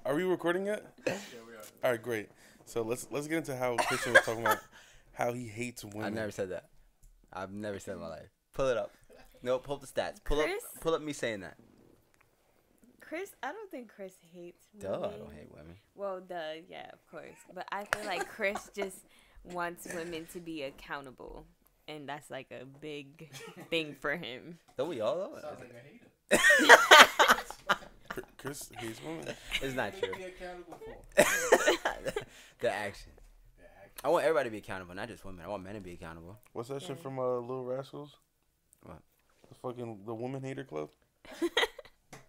Are we recording yet? Yeah, we are. All right, great. So let's get into how Christian was talking about how he hates women. I never said that. I've never said in my life. Pull it up. No, pull up the stats. Chris? Pull up me saying that. Chris, I don't think Chris hates Duh, women. I don't hate women. Well, yeah, of course. But I feel like Chris just wants women to be accountable. And that's like a big thing for him. Don't we all though? Sounds like I hate it. Chris hates women. It's not true. Be accountable for. The action. I want everybody to be accountable, not just women. I want men to be accountable. What's that shit Yeah. from Little Rascals? What? The Woman Hater Club.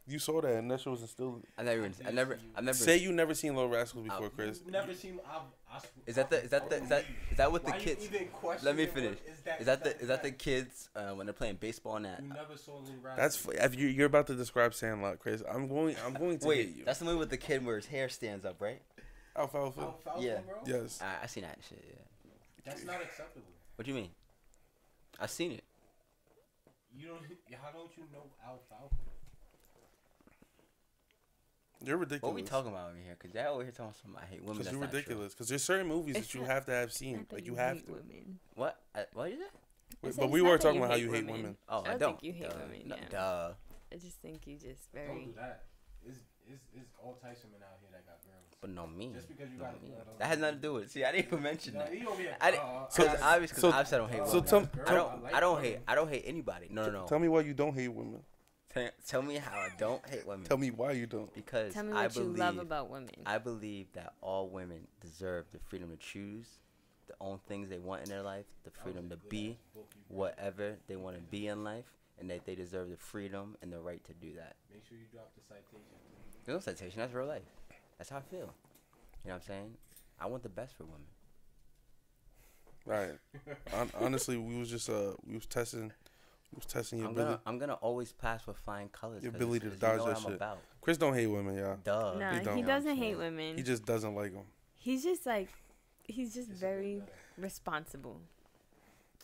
You saw that, and that shit was instilled. I've never. Say you never seen Little Rascals before, Chris. You've never seen. Is that what the Why kids? you even question Let me it? finish. What- Is that the kids when they're playing baseball and that? You never saw Little Rascals. That's if you're about to describe Sandlot, Chris. I'm going to hate Wait, you. that's the movie with the kid where his hair stands up, right? Alfalfa. Alfalfa, Yeah. bro? Yes. I seen that shit. Yeah. That's not acceptable. What do you mean? I seen it. You don't. How don't you know alfalfa? You're ridiculous. What are we talking about over here? Cause y'all over here talking something. I hate women. Because That's you're not true. ridiculous. Because there's certain movies It's that you not- have to have I seen. thought Like you have hate to. women. What? What is that? Wait, said but it's we not were that talking you about how hate you hate women. women. Oh, I I don't don't. think you hate Duh. women, No, yeah. Duh. I just think you just Don't very. do that. It's all types of men out here that got girls. But no me. Just because you No got me. a That has nothing to do with it. See, I didn't even mention No, that. you don't be a- I didn't. Obviously, so- I don't hate women. so tell- I don't hate anybody. No. Tell me why you don't hate women. Tell me how I don't hate women. Tell me why you don't. Because Tell me I what you believe love about women. I believe that all women deserve the freedom to choose the own things they want in their life, the freedom to be whatever they want to be in life, and that they deserve the freedom and the right to do that. Make sure you drop the citation. There's no citation. That's real life. That's how I feel. You know what I'm saying? I want the best for women. Right. Honestly, we was testing your ability. I'm gonna always pass with flying colors. Your 'cause ability to it's dodge what that I'm shit. about. Chris don't hate women, y'all. Duh. No, He he, don't. doesn't Yeah. hate women. He just doesn't like them. He's just like, he's just very responsible.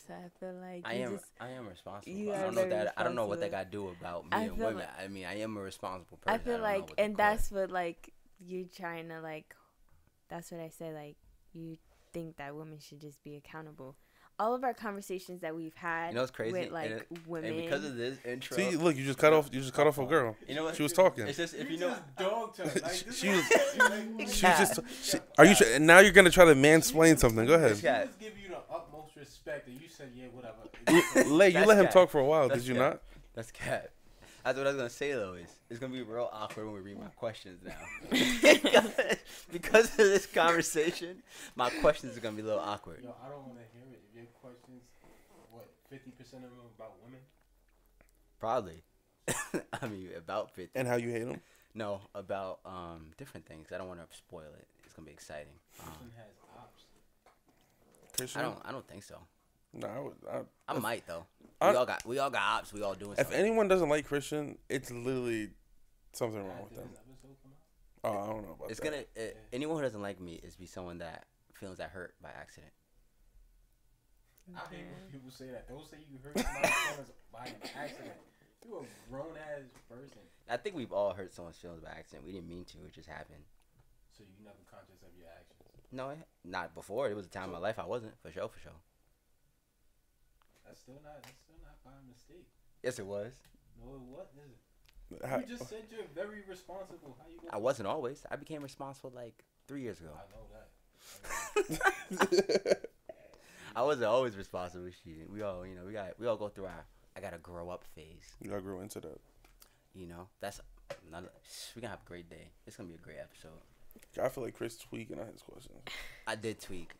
So I feel like I you am. just, I am responsible. you I are don't know very that. I don't know what they responsible. got to do about me I and feel women. like- I mean, I am a responsible person. I feel don't know like, what they and call it. that's what like you trying to like, that's what I say. Like you think that women should just be accountable. All of our conversations that we've had, You know what's crazy? with like women. And because of this intro, See, look, you just cut off a girl. you know what? She was talking. It's just if you You know. just dog to like, this She is- She was just. Are you? And now you're gonna try to mansplain something. Go ahead. She just give you the utmost respect, and you said, "Yeah, whatever." Lay, you That's let him cat. talk for a while, That's did you cat. not? That's cat. That's what I was gonna say though. Is it's gonna be real awkward when we read my questions now. because of this conversation, my questions are gonna be a little awkward. Yo, I don't want to hear it. If your questions, what 50% of them about women? Probably. I mean, about 50. And how you hate him? No, about different things. I don't want to spoil it. It's gonna be exciting. Christian has ops. Christian? I don't think so. No, I might though. I- We all got ops. We all doing if something. anyone doesn't like Christian, it's literally something wrong with After them. this episode come out? Oh, I don't know about It's that. anyone who doesn't like me is be someone that feels that hurt by accident. I hate when people say that. Don't say you hurt somebody's feelings by an accident. You a grown ass person, I think we've all hurt someone's feelings by accident. We didn't mean to. It just happened. so you never conscious of your actions. No, not before. It was a time in my life I wasn't. For sure. That's still not by mistake. Yes, it was. No, it wasn't. How- You just said you're very responsible. How you? I wasn't always. I became responsible like 3 years ago. I know that. I wasn't always responsible. Shit. We all, we all go through I gotta grow up phase. You gotta grow into that. You know, that's not. We're gonna have a great day. It's gonna be a great episode. I feel like Chris tweaking on his questions. I did tweak.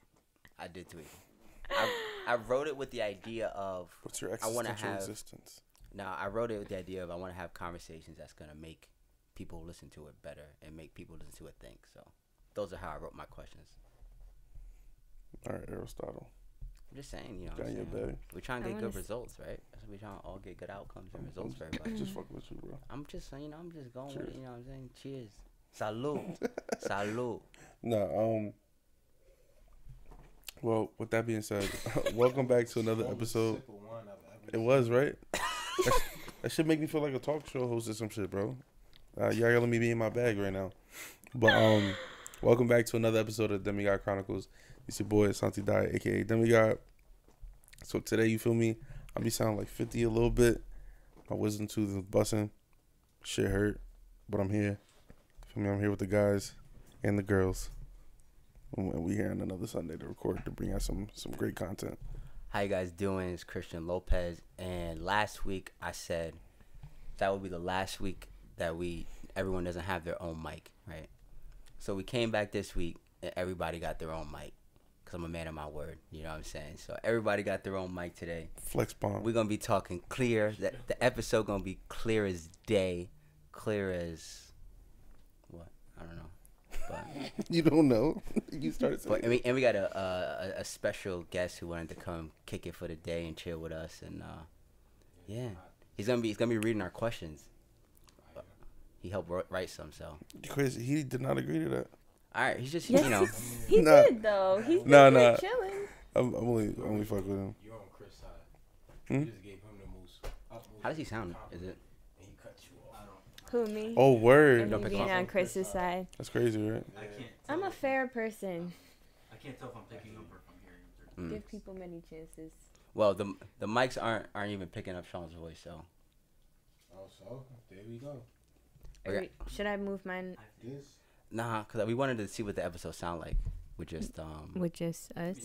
I wrote it with the idea of What's your I wanna existential have- existence? now. I wrote it with the idea of I want to have conversations that's gonna make people listen to it better and make people listen to it think. So, those are how I wrote my questions. All right, Aristotle. I'm just saying, you know, Got your baby. we're trying to I get wanna good s- results, right? That's what we're trying to all get good outcomes and results for everybody. Just fuck with you, bro. I'm just saying, I'm just going with Cheers. it, you know what I'm saying? Cheers. Salud. Salud. No, Well, with that being said, welcome back to another episode. It was, right? That should make me feel like a talk show host or some shit, bro. Y'all let me be in my bag right now. But welcome back to another episode of Demigod Chronicles. It's your boy Santi Dai, aka Demigod. So today, you feel me? I'll be sounding like 50 a little bit. My wisdom tooth is busting. Shit hurt, but I'm here. Feel me? I'm here with the guys and the girls. And we here on another Sunday to record, to bring out some great content. How you guys doing? It's Christian Lopez, and last week I said that would be the last week that everyone doesn't have their own mic, right? So we came back this week, and everybody got their own mic, because I'm a man of my word, you know what I'm saying? So everybody got their own mic today. Flex bomb. We're going to be talking clear. The episode going to be clear as day, clear as what? I don't know. But you don't know. You started saying. And we got a special guest who wanted to come kick it for the day and chill with us, and yeah, he's gonna be reading our questions. He helped write some, so. Chris, he did not agree to that. All right, he's just Yes, you know. he Nah. did though. He's been here chilling. I'm only fuck with him. You're on Chris' side. Hmm? You just gave him the most. How does he sound? Is it? And he cut you off. Who, me? Oh, word. And Don't me pick being him up. on Chris's side. That's crazy, right? I can't. I'm a fair person. I can't tell if I'm picking up or if I'm hearing. Mm. Give people many chances. Well, the mics aren't even picking up Sean's voice, so. Oh, so there we go. Okay. Wait, should I move mine This. Nah, cause we wanted to see what the episode sound like with just with just us?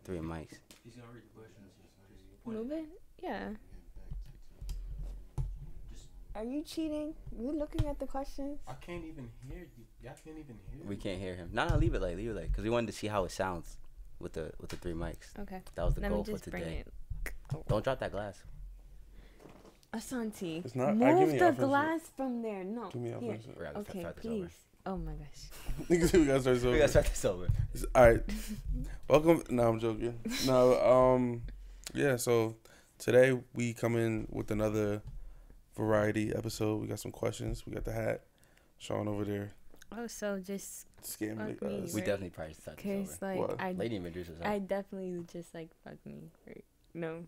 3 mics. He's gonna read the questions. Just point Move it? Yeah. Just Are you cheating? You looking at the questions? I can't even hear you. Y'all can't even hear We me. can't hear him. Nah, leave it like, cause we wanted to see how it sounds with the 3 mics. Okay. That was the Let me goal for just bring today. it. Don't drop that glass. Asante. It's not- give Move me the offensive. glass from there. No. Give me Here. offensive. We gotta Okay, start this please. over. Oh my gosh. we gotta start this We over. gotta start this over. All right. Welcome. No, I'm joking. No. Yeah. So today we come in with another variety episode. We got some questions. We got the hat. Sean over there Oh, so just scamming Fuck the me, guys. We right? definitely probably start this cause over. like What? Lady introduced herself. I definitely just like fuck me. Right? No,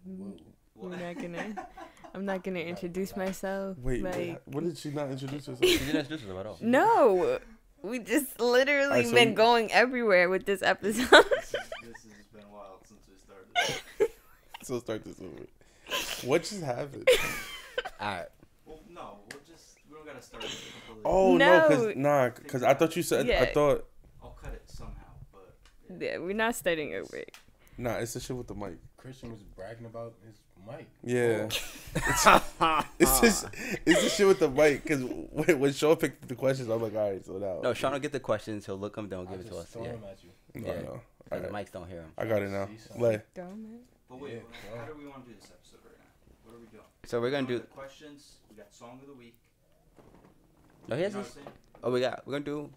I'm not gonna. I'm not gonna introduce myself. Wait, like what did she not introduce herself? She didn't introduce herself at all. no. We just literally Alright, so been we- going everywhere with this episode. this has been a while since we started. So start this over. What just happened? All right. Well, no, we don't gotta start it completely. Oh No. no, cause I thought you said I Yeah. thought I'll cut it somehow, but Yeah, we're not starting over. it's the shit with the mic. Christian was bragging about his mic. Yeah. It's the shit with the mic. Cause when Sean picked the questions, I'm like, all right, so now. No, Sean will get the questions. He'll look them, don't give it to us. Throw Yeah. him at you. No, Yeah. no. Because the Alright. mics don't hear him. I got it now. See something. Lay. but wait, Yeah, how bro. do we want to do this episode right now? What are we doing? So we're gonna do. The questions. We got song of the week. No, he You has know this. what I'm saying? Oh, we're gonna do.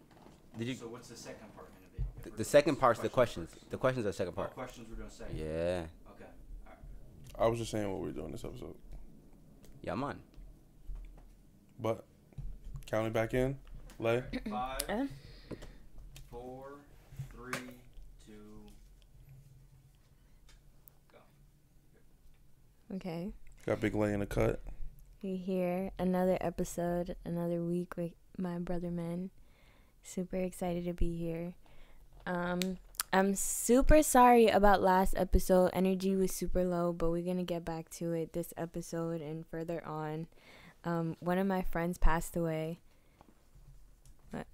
Did you? So what's the second part gonna be? If we're The doing second part's the questions. first. The questions are the second Oh, part. questions we're doing second. Yeah. Okay. I was just saying what we're doing this episode. Yeah, I'm on. But counting back in, Lay. 5, Uh. 4, 3, 2. Okay. Got Big Lay in the cut. We here another episode, another week with my brother men. Super excited to be here. I'm super sorry about last episode. Energy was super low, but we're gonna get back to it this episode and further on. One of my friends passed away. What?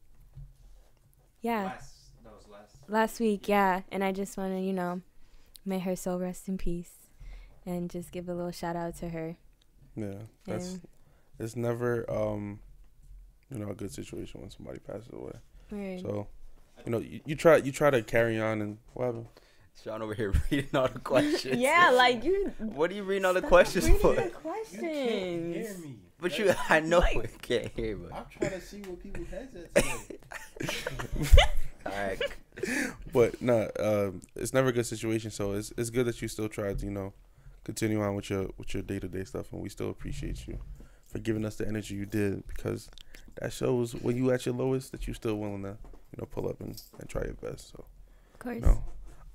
Yeah, That was last. last week. Yeah, and I just want to, may her soul rest in peace, and just give a little shout out to her. Yeah, that's And- it's never a good situation when somebody passes away. Right. So you try to carry on and what happened? Sean over here reading all the questions. Yeah, like you. What are you reading all the Stop questions reading for? the You questions. can't hear me. But you, I know Like- we can't hear, but. I'm trying to see what people's headsets say. All right. But no, it's never a good situation. So it's good that you still tried to continue on with your day-to-day stuff, and we still appreciate you for giving us the energy you did, because that shows when you at your lowest that you still willing to pull up and try your best. So Of course.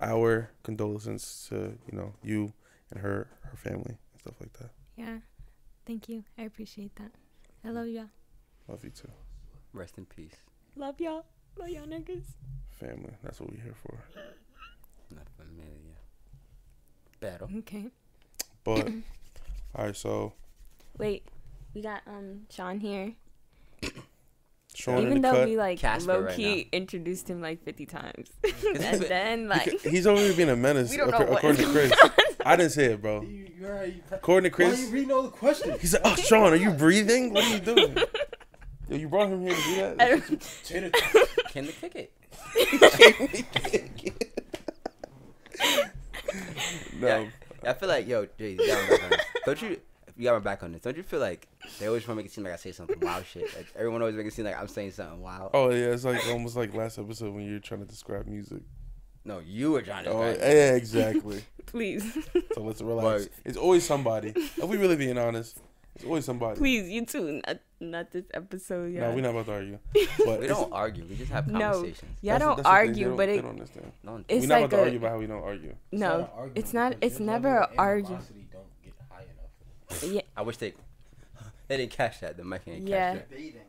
our condolences to you and her family and stuff like that. Yeah. Thank you. I appreciate that. I love y'all. Love you too. Rest in peace. Love y'all. Love y'all niggas. Family. That's what we're here for. La familia. Battle. Okay. But all right, so Wait, we got Sean here. Sean in Even the though cut. we like Casper low right key introduced him like 50 times, he's and been- then like He's over here being a menace. we don't know what According to Chris. I didn't say it, bro. According to Why are Chris, you reading all the questions? he's like, "Oh, Sean, are you breathing? What are you doing? Yo, you brought him here to do I that?" don't- Can they kick it? No. Yeah, I feel like, yo, Jay, you got my back on this. Don't you? You got my back on this. Don't you feel like they always want to make it seem like I say something wild shit? Like everyone always make it seem like I'm saying something wild. Oh yeah, it's like almost like last episode when you were trying to describe music. No, you were trying to. Oh describe yeah, exactly. please, So let's relax. It's always somebody. If we really being honest, it's always somebody. please, you too. Not this episode, y'all. No, we're not about to argue. But We don't argue. We just have No. conversations. Y'all don't that's the thing, argue, they but they it don't understand. No one- it's We're not like about to argue a about how we don't argue. no. It's not. It's never an argument. Don't get high enough. Yeah, I wish they didn't catch that. The mic didn't Yeah. catch that. Debating.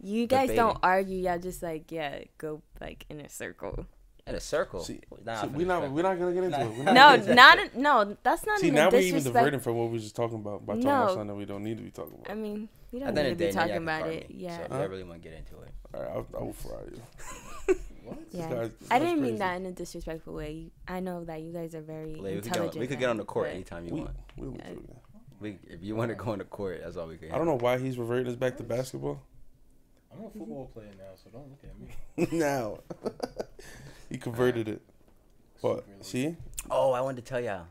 you guys don't Debating. argue. Y'all just like go like in a circle. In a circle. See, Nah, See, I'm we're not gonna get into it. We're not No, gonna get into it. no. That's not See, in now a we're even disrespect. diverting from what we were just talking about by talking about No. something that we don't need to be talking about. I mean, we At don't the need end to of the be day, talking now y'all about can it. card me. Yeah. So I really want to get into it. All right, I will fry you. What? Yeah. guy's- I that's didn't mean crazy. that in a disrespectful way. I know that you guys are very Like, intelligent. we could get on the court but- anytime you We, want. we will Yeah. do it. If you want to go on the court, that's all we can. I don't know why he's reverting us back to basketball. I'm a football player now, so don't look at me. Now he converted it. But Super see, Oh, I wanted to tell y'all.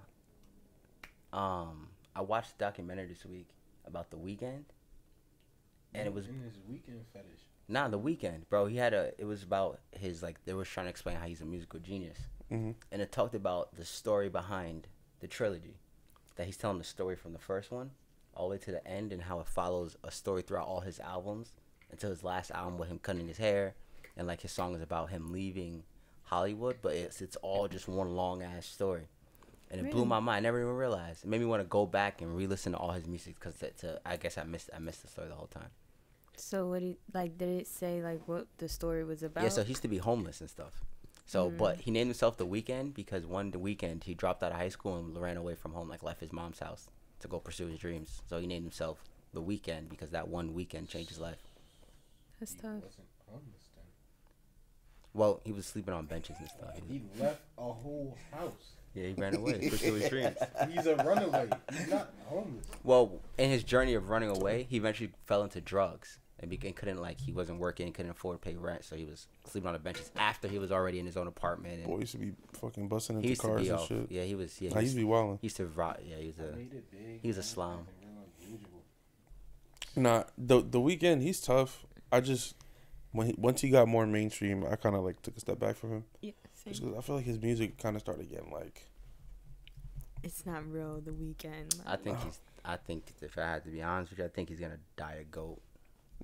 I watched a documentary this week about The Weeknd, and it was in his weekend fetish. The Weeknd, bro. It was about his they were trying to explain how he's a musical genius, hmm and it talked about the story behind the trilogy, that he's telling the story from the first one all the way to the end, and how it follows a story throughout all his albums until his last album with him cutting his hair, and like his song is about him leaving Hollywood, but it's all just one long ass story, and it blew Really? my mind. I never even realized. It made me want to go back and re-listen to all his music because I guess I missed the story the whole time. So what do you, did it say what the story was about? Yeah, so he used to be homeless and stuff. So, but he named himself The Weeknd because the weekend he dropped out of high school and ran away from home, left his mom's house to go pursue his dreams. So he named himself The Weeknd because that one weekend changed his life. That's He tough. wasn't homeless then. Well, he was sleeping on benches and stuff. He left a whole house. Yeah, he ran away to pursue his dreams. He's a runaway. He's not homeless. Well, in his journey of running away, he eventually fell into drugs and couldn't he wasn't working, couldn't afford to pay rent, so he was sleeping on the benches after he was already in his own apartment. And boy used to be fucking busting he into used to cars be and off. shit. Yeah, he was. Yeah, Nah, he used to be wilding. he used to rock. Yeah, he was a. Made it big. He was a slum. Nah, the weekend he's tough. I just once he got more mainstream, I kind of took a step back from him. Yeah, Just same. 'cause I feel like his music kind of started getting It's not real. The weekend. I think if I had to be honest with you, I think he's gonna die a goat.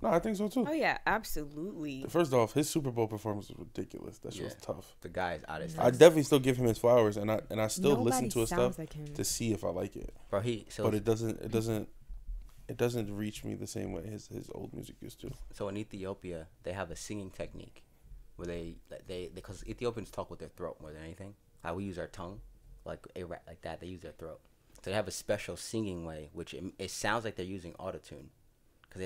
No, I think so too. Oh yeah, absolutely. First off, his Super Bowl performance was ridiculous. That shit was Yeah. tough. The guy is out of his I head. definitely still give him his flowers, and I still listen Nobody to his sounds stuff like him. to see if I like it. Bro, But it doesn't reach me the same way his old music used to. So in Ethiopia, they have a singing technique where they because Ethiopians talk with their throat more than anything. How we use our tongue, like a rat like that, they use their throat. So they have a special singing way, which it sounds like they're using autotune, because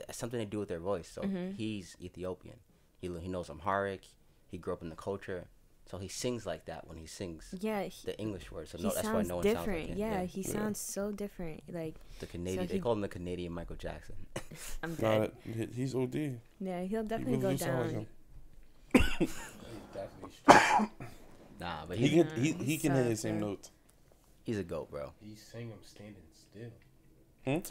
it's something to do with their voice. So he's Ethiopian. He knows Amharic. He grew up in the culture, so he sings like that when he sings Yeah, the English words. So he that's why sounds no one different. sounds like him. Yeah, he sounds so different. The Canadian. so They call him the Canadian Michael Jackson. I'm Nah, dead. he's OD. Yeah, he'll He definitely really go do sound like down. him. He's definitely straight. Nah, but He he's can hit his same so- notes. a goat, bro. He sang him standing still.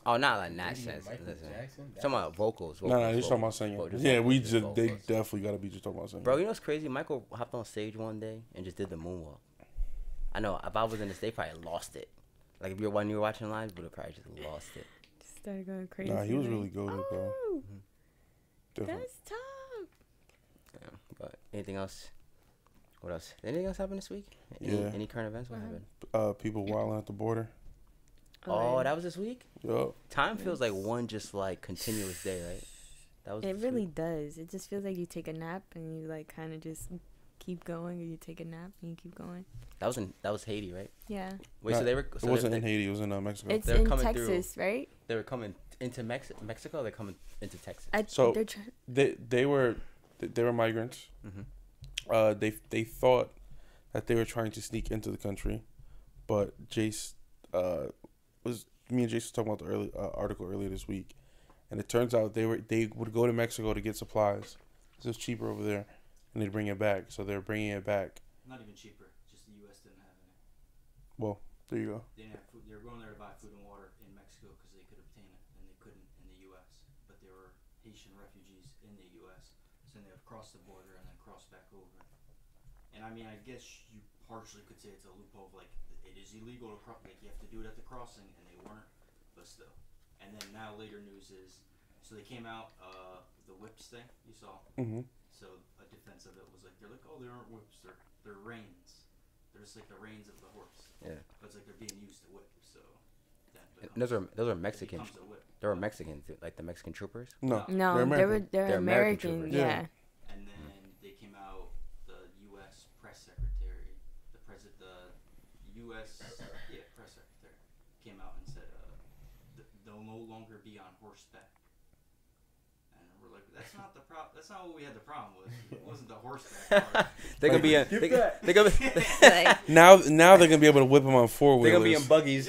Oh, not like in that Canadian sense. Michael Listen. Jackson. Talking about vocals. Nah, he's talking about singing. vocals, Yeah, vocals, they vocals. definitely gotta be just talking about singing. Bro, you know what's crazy? Michael hopped on stage one day and just did the moonwalk. I know, if I was in this, they probably lost it. If you were watching live, would have probably just lost it. Just started going crazy. Nah, he was like, really goated, bro. Oh, Definitely. that's tough. Yeah, but anything else? What else? Anything else happen this week? Any current events? What happened? People wilding at the border. Oh, that was this week? Yup. Time feels like one just like continuous day, right? That was. It really does. It just feels like you take a nap and you like kind of just keep going, or you take a nap and you keep going. That was Haiti, right? Yeah. Wait, so they were. It wasn't in Haiti. It was in Mexico. It's They're in coming Texas, right? They were coming into Mexico. They're coming into Texas. So they were migrants. Mm-hmm. They thought that they were trying to sneak into the country, but Jace me and Jason was talking about the article earlier this week, and it turns out they would go to Mexico to get supplies. It was cheaper over there, and they'd bring it back. So they're bringing it back. Not even cheaper. Just the U.S. didn't have any. Well, there you go. They didn't have food. They were going there to buy food and water in Mexico because they could obtain it, and they couldn't in the U.S. But there were Haitian refugees in the U.S., so they would cross the border and then cross back over. And I mean, I guess you partially could say it's a loophole. Like it is illegal to cross. Like you have to do it at the crossing, and they weren't, but still. And then now later news is, so they came out the whips thing you saw. Mm-hmm. So a defense of it was like they're like, oh, they aren't whips, they're reins. They're just like the reins of the horse. Yeah. But it's like they're being used to whip. So that Those are Mexican. becomes a whip. They were Mexican, like the Mexican troopers. No, No, they're American. troopers. Yeah. And then they came out. The U.S. press secretary, the U.S. press secretary came out and said they'll no longer be on horseback. And we're like, that's not the problem. That's not what we had the problem with. It wasn't the horseback part. They're gonna be in. They're gonna be. now they're gonna be able to whip them on four They're wheelers. gonna be in buggies.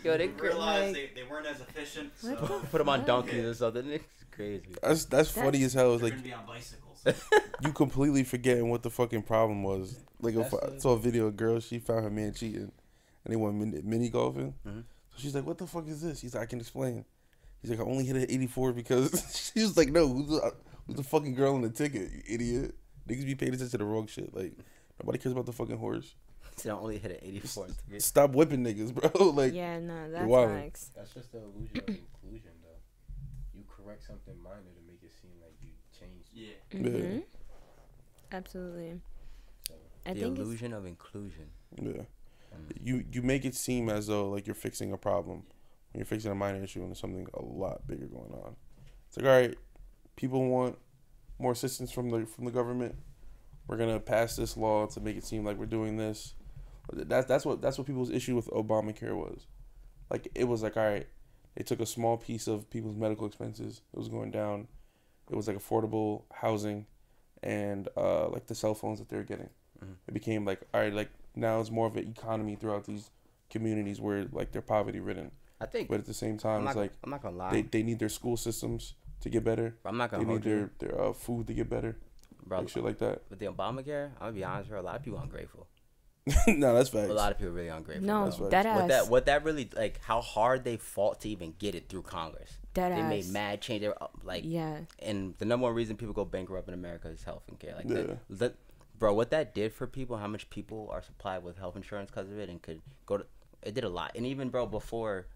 Yo, They realized they weren't as efficient. So put them on donkeys or something. It's crazy. That's funny as hell. It's they're like gonna be on bicycles. you completely forgetting what the fucking problem was. Like I saw a video of a girl, she found her man cheating, and they went mini golfing. Mm-hmm. So she's like, "What the fuck is this?" He's like, "I can explain." He's like, "I only hit an 84 because." She was like, "No, who's the fucking girl on the ticket? You idiot! Niggas be paying attention to the wrong shit. Like nobody cares about the fucking horse. So they only hit an 84. Stop whipping niggas, bro. Like Yeah, no, that's wildin'. facts. That's just the illusion of inclusion, though. You correct something minor to make it seem like you changed. Yeah. Mm-hmm. Yeah. Absolutely. So, I The think illusion of inclusion. Yeah. You make it seem as though like you're fixing a problem when you're fixing a minor issue and there's something a lot bigger going on. It's like, all right, people want more assistance from the government. We're gonna pass this law to make it seem like we're doing this. That's what people's issue with Obamacare was. Like it was like, all right, they took a small piece of people's medical expenses. It was going down. It was like affordable housing, and like the cell phones that they were getting. Mm-hmm. It became like, all right, like now it's more of an economy throughout these communities where like they're poverty ridden. I think. But at the same time, it's like I'm not gonna lie. they need their school systems to get better. I'm not gonna They need hold you. their food to get better. Bro, Like shit like that. with the Obamacare, I'm gonna be honest, bro. A lot of people ungrateful. No, that's facts. A lot of people really ungrateful. no, bro. right. that ass. What that really like? How hard they fought to even get it through Congress. That They ass. made mad change. They were like, Yeah. and the number one reason people go bankrupt in America is health and care. Like, Yeah. bro, what that did for people, how much people are supplied with health insurance because of it, and could go to, it did a lot. And even, bro, before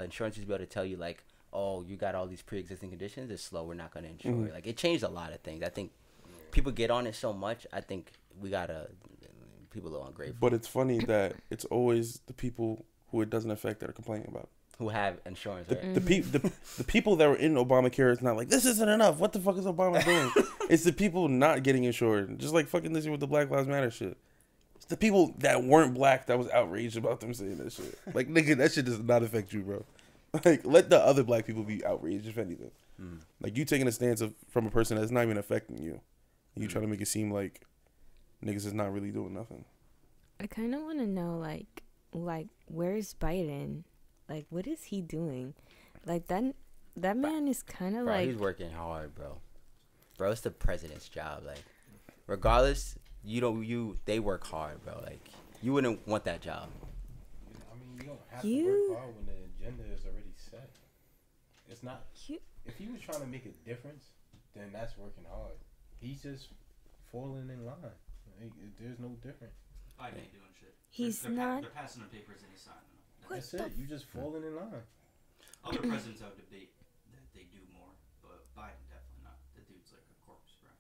insurance used to be able to tell you like, oh, you got all these pre-existing conditions, it's slow, we're not gonna insure. Mhm. Like, it changed a lot of things. I think people get on it so much. I think people are ungrateful But it's funny that it's always the people who it doesn't affect that are complaining about it. who have insurance. The, Right? the people that were in Obamacare is not like, this isn't enough. What the fuck is Obama doing? It's the people not getting insured. Just like fucking this year with the Black Lives Matter shit. It's the people that weren't black that was outraged about them saying that shit. Like, nigga, that shit does not affect you, bro. Like, let the other black people be outraged, if anything. Mm. Like, you taking a stance from a person that's not even affecting you. You trying to make it seem like niggas is not really doing nothing. I kind of want to know, like, where's Biden? Like, what is he doing? Like, that man is kind of Bro, like... he's working hard, bro. Bro, it's the president's job. Like, regardless, they work hard, bro. Like, you wouldn't want that job. I mean, you don't have to work hard when the agenda is already set. It's not. If he was trying to make a difference, then that's working hard. He's just falling in line. Like, there's no difference. Biden ain't doing shit. He's they're not... They're passing the papers and he's signing them. That's it. You just falling in line. Other presidents have debate that they do more, but Biden definitely not. The dude's like a corpse, bro.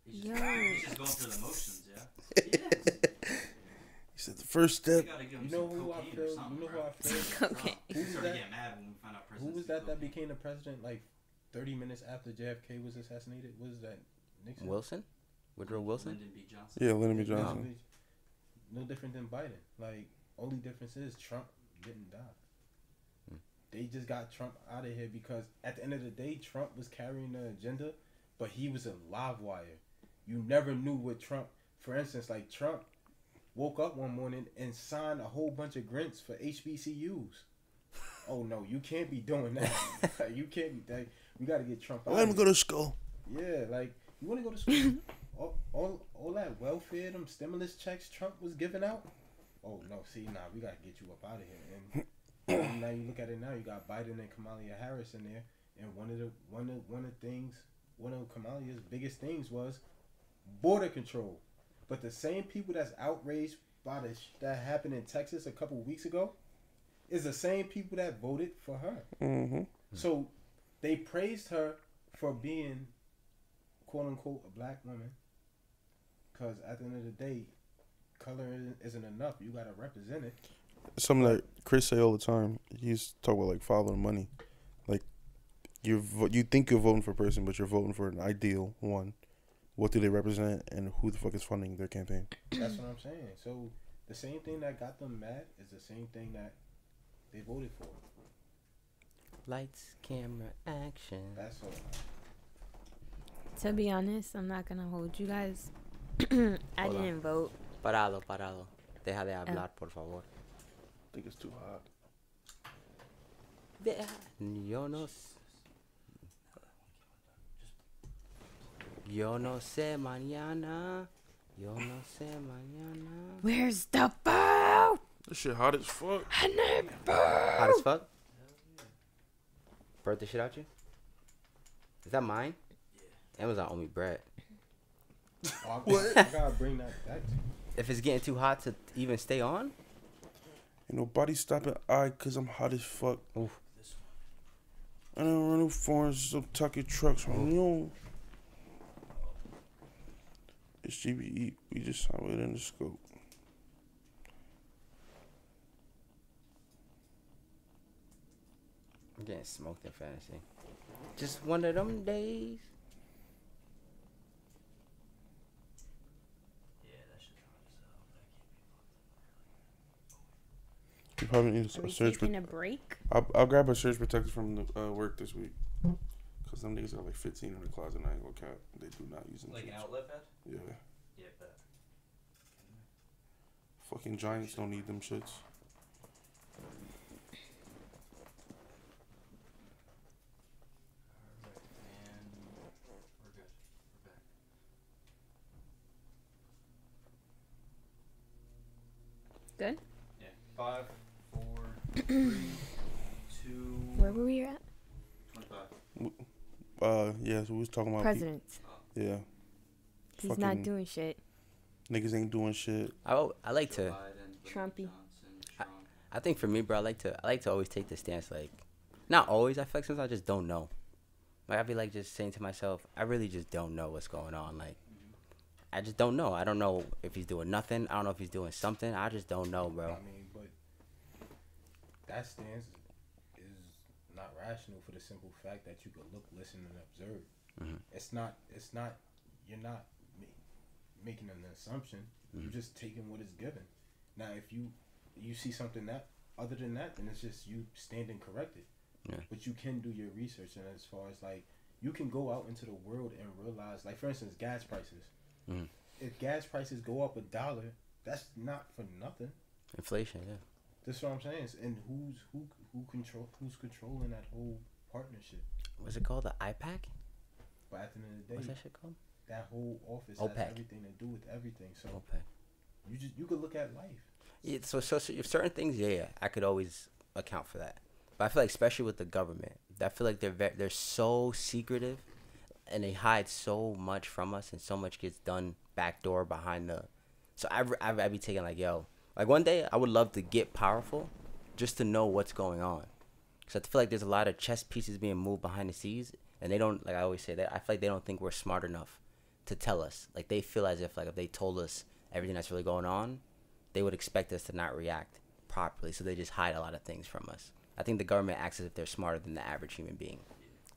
He's Yo. he's just going through the motions, yeah. He said the first step. You know who I feel? You know who I feel? Okay. Who was Started that? getting mad when we found out Who presidents was do that cocaine. became the president like 30 minutes after JFK was assassinated? Was that Nixon? Wilson? Woodrow Wilson? Lyndon B. Johnson. Yeah, Lyndon B. No. Johnson. No different than Biden. Like, only difference is Trump didn't die. They just got Trump out of here because at the end of the day, Trump was carrying the agenda, but he was a live wire. You never knew what Trump, for instance, like Trump woke up one morning and signed a whole bunch of grants for HBCUs. Oh no, you can't be doing that. Like, you can't be that. We got to get Trump out. Let him go to school. Yeah, like, you want to go to school? all that welfare, them stimulus checks Trump was giving out. Oh no, see, nah, we gotta get you up out of here. And now you look at it now, you got Biden and Kamala Harris in there, and one of Kamala's biggest things was border control. But the same people that's outraged by that happened in Texas a couple of weeks ago is the same people that voted for her. Mm-hmm. So they praised her for being, quote unquote, a black woman. Because at the end of the day, color isn't enough. You got to represent it. Something that Chris say all the time. He's talk about like following money. Like you think you're voting for a person, but you're voting for an ideal one. What do they represent, and who the fuck is funding their campaign? That's what I'm saying. So the same thing that got them mad is the same thing that they voted for. Lights, camera, action. That's all. To be honest, I'm not gonna hold you guys. I Hold on. didn't vote. Parado. Deja de hablar, por favor. I think it's too hot. Yo no sé mañana. Yo no sé mañana. Where's the vote? This shit hot as fuck. I need vote. Hot as fuck? Burnt the shit out you? Is that mine? Yeah. Amazon owe me bread. Oh, I gotta bring that back to you. If it's getting too hot to even stay on? Ain't nobody stopping I cause I'm hot as fuck. Oof. I don't run no foreign some tucky trucks from you. It's GBE. We just saw it in the scope. I'm getting smoked in fantasy. Just one of them days. Yeah, that shit's hot as hell. That can't be fucked. You probably need Are a we surge. taking a break? I'll grab a surge protector from the work this week. Cause them niggas got like 15 in the closet. And I ain't gonna cap. They do not use them. Like an shits. outlet pad? Yeah. Yeah, bet. Fucking Giants don't need them shits. Alright, and we're good. We're back. Good. Yeah. 5, 4, 3, 2, Where were we at? 25. Yeah. So we was talking about Presidents. yeah. He's Fucking not doing shit. Niggas ain't doing shit. I like Joe to. Biden, Trumpy. Johnson, Trump. I think for me, bro, I like to always take the stance. Like, not always. I feel like sometimes I just don't know. Like I be like just saying to myself, I really just don't know what's going on. Like, I just don't know. I don't know if he's doing nothing. I don't know if he's doing something. I just don't know, bro. I mean, but that stance is not rational for the simple fact that you could look, listen, and observe. Mhm. It's not. You're not making an assumption. You're just taking what is given. Now, if you see something that other than that, then it's just you standing corrected. Yeah. But you can do your research, and as far as like you can go out into the world and realize, like for instance, gas prices. Mhm. If gas prices go up $1, that's not for nothing. Inflation, yeah. That's what I'm saying. And who's controlling that whole partnership? What's it called? The IPAC? But at the end of the What's day, that shit called? that whole office OPEC. has everything to do with everything. So OPEC. you could look at life. Yeah, so if certain things, yeah, I could always account for that. But I feel like, especially with the government, I feel like they're so secretive, and they hide so much from us, and so much gets done backdoor behind the. So I be taking like, yo, like one day I would love to get powerful, just to know what's going on, because I feel like there's a lot of chess pieces being moved behind the scenes, and they don't, like I always say that, I feel like they don't think we're smart enough to tell us. Like, they feel as if, like, if they told us everything that's really going on, they would expect us to not react properly. So they just hide a lot of things from us. I think the government acts as if they're smarter than the average human being.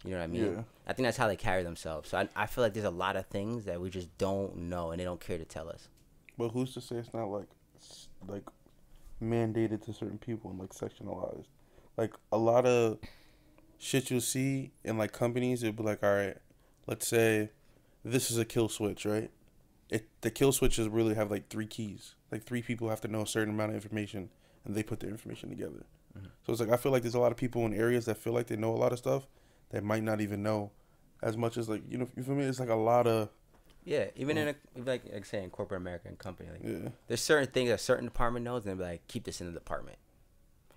You know what I mean? Yeah. I think that's how they carry themselves. So I feel like there's a lot of things that we just don't know, and they don't care to tell us. But who's to say it's not like mandated to certain people and like sectionalized? Like a lot of shit you'll see in like companies, it'd be like, all right, let's say this is a kill switch, right? The kill switches really have like 3 keys. Like 3 people have to know a certain amount of information, and they put their information together. Mm-hmm. So it's like I feel like there's a lot of people in areas that feel like they know a lot of stuff that might not even know as much as, like, you know, you feel me? It's like a lot of... Yeah, even in like say in corporate American company, like, yeah. There's certain things a certain department knows, and they'll be like, keep this in the department.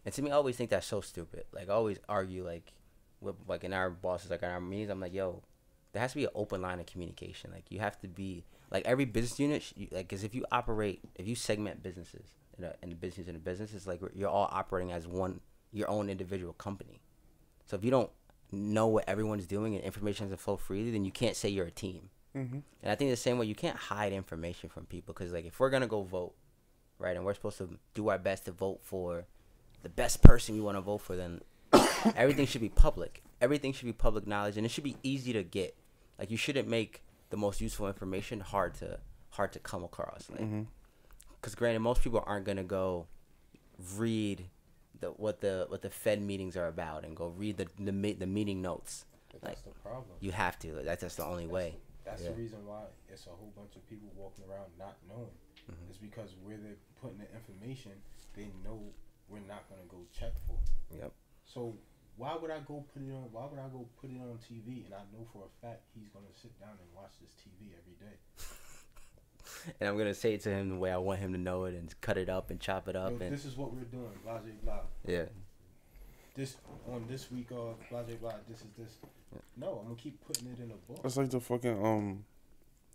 And to me, I always think that's so stupid. Like, I always argue, like, with, like, in our bosses, like, in our meetings, I'm like, yo, there has to be an open line of communication. Like, you have to be, like, every business unit, like, because if you segment businesses in the business, it's like you're all operating as your own individual company. So if you don't know what everyone's doing and information doesn't flow freely, then you can't say you're a team. Mm-hmm. And I think the same way, you can't hide information from people, because, like, if we're gonna go vote, right, and we're supposed to do our best to vote for the best person we want to vote for, then everything should be public. Everything should be public knowledge, and it should be easy to get. Like, you shouldn't make the most useful information hard to come across. Like, because granted, most people aren't gonna go read what the Fed meetings are about and go read the meeting notes. But like, that's the problem. You have to. Like, that's the only way. That's the reason why it's a whole bunch of people walking around not knowing. Mm-hmm. It's because where they're putting the information, they know we're not gonna go check for. Yep. So why would I go put it on? Why would I go put it on TV? And I know for a fact he's gonna sit down and watch this TV every day. And I'm gonna say it to him the way I want him to know it, and cut it up and chop it up. Yo, and this is what we're doing. Blah blah. Yeah. This on this week of blah blah. This is this. No, I'm gonna keep putting it in a book. It's like the fucking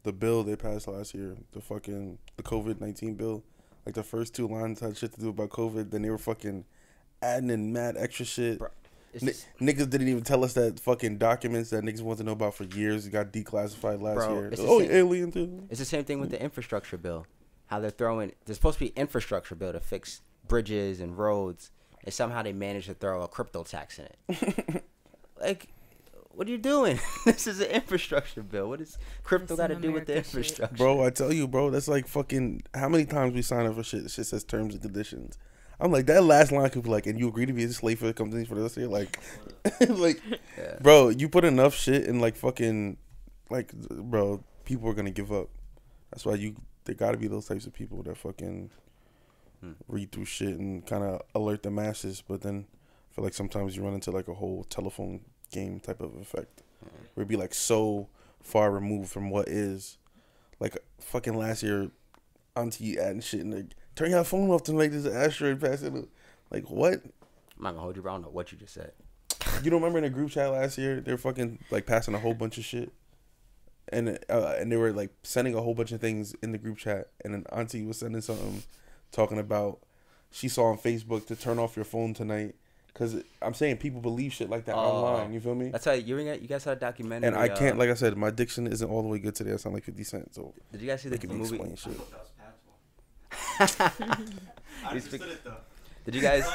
the bill they passed last year, the COVID-19 bill. Like, the first 2 lines had shit to do about COVID, then they were fucking adding in mad extra shit. Bro, niggas didn't even tell us that fucking documents that niggas wanted to know about for years got declassified last year. Alien too. It's the same thing with the infrastructure bill. How there's supposed to be infrastructure bill to fix bridges and roads, and somehow they managed to throw a crypto tax in it. Like, what are you doing? This is an infrastructure bill. What does crypto got to do with the infrastructure? Bro, I tell you, bro, that's like fucking... How many times we sign up for shit? Shit says terms and conditions. I'm like, that last line could be like, and you agree to be a slave for the company for the rest of your life. Like, yeah. Bro, you put enough shit in, like, fucking... Like, bro, people are going to give up. That's why there got to be those types of people that fucking read through shit and kind of alert the masses. But then I feel like sometimes you run into, like, a whole telephone game type of effect, where it'd be like so far removed from what is. Like, fucking last year, auntie adding shit and like, turn your phone off to make this asteroid pass it. Like, what? I'm not gonna hold you, bro. I don't know what you just said. You don't remember in a group chat last year, they were fucking like passing a whole bunch of shit, and they were like sending a whole bunch of things in the group chat, and then auntie was sending something talking about she saw on Facebook to turn off your phone tonight. Because I'm saying people believe shit like that online. You feel me? That's how you guys saw a documentary. And I can't, like I said, my diction isn't all the way good today. I sound like 50 Cent. So did you guys see the movie? I understood it though. Did you guys?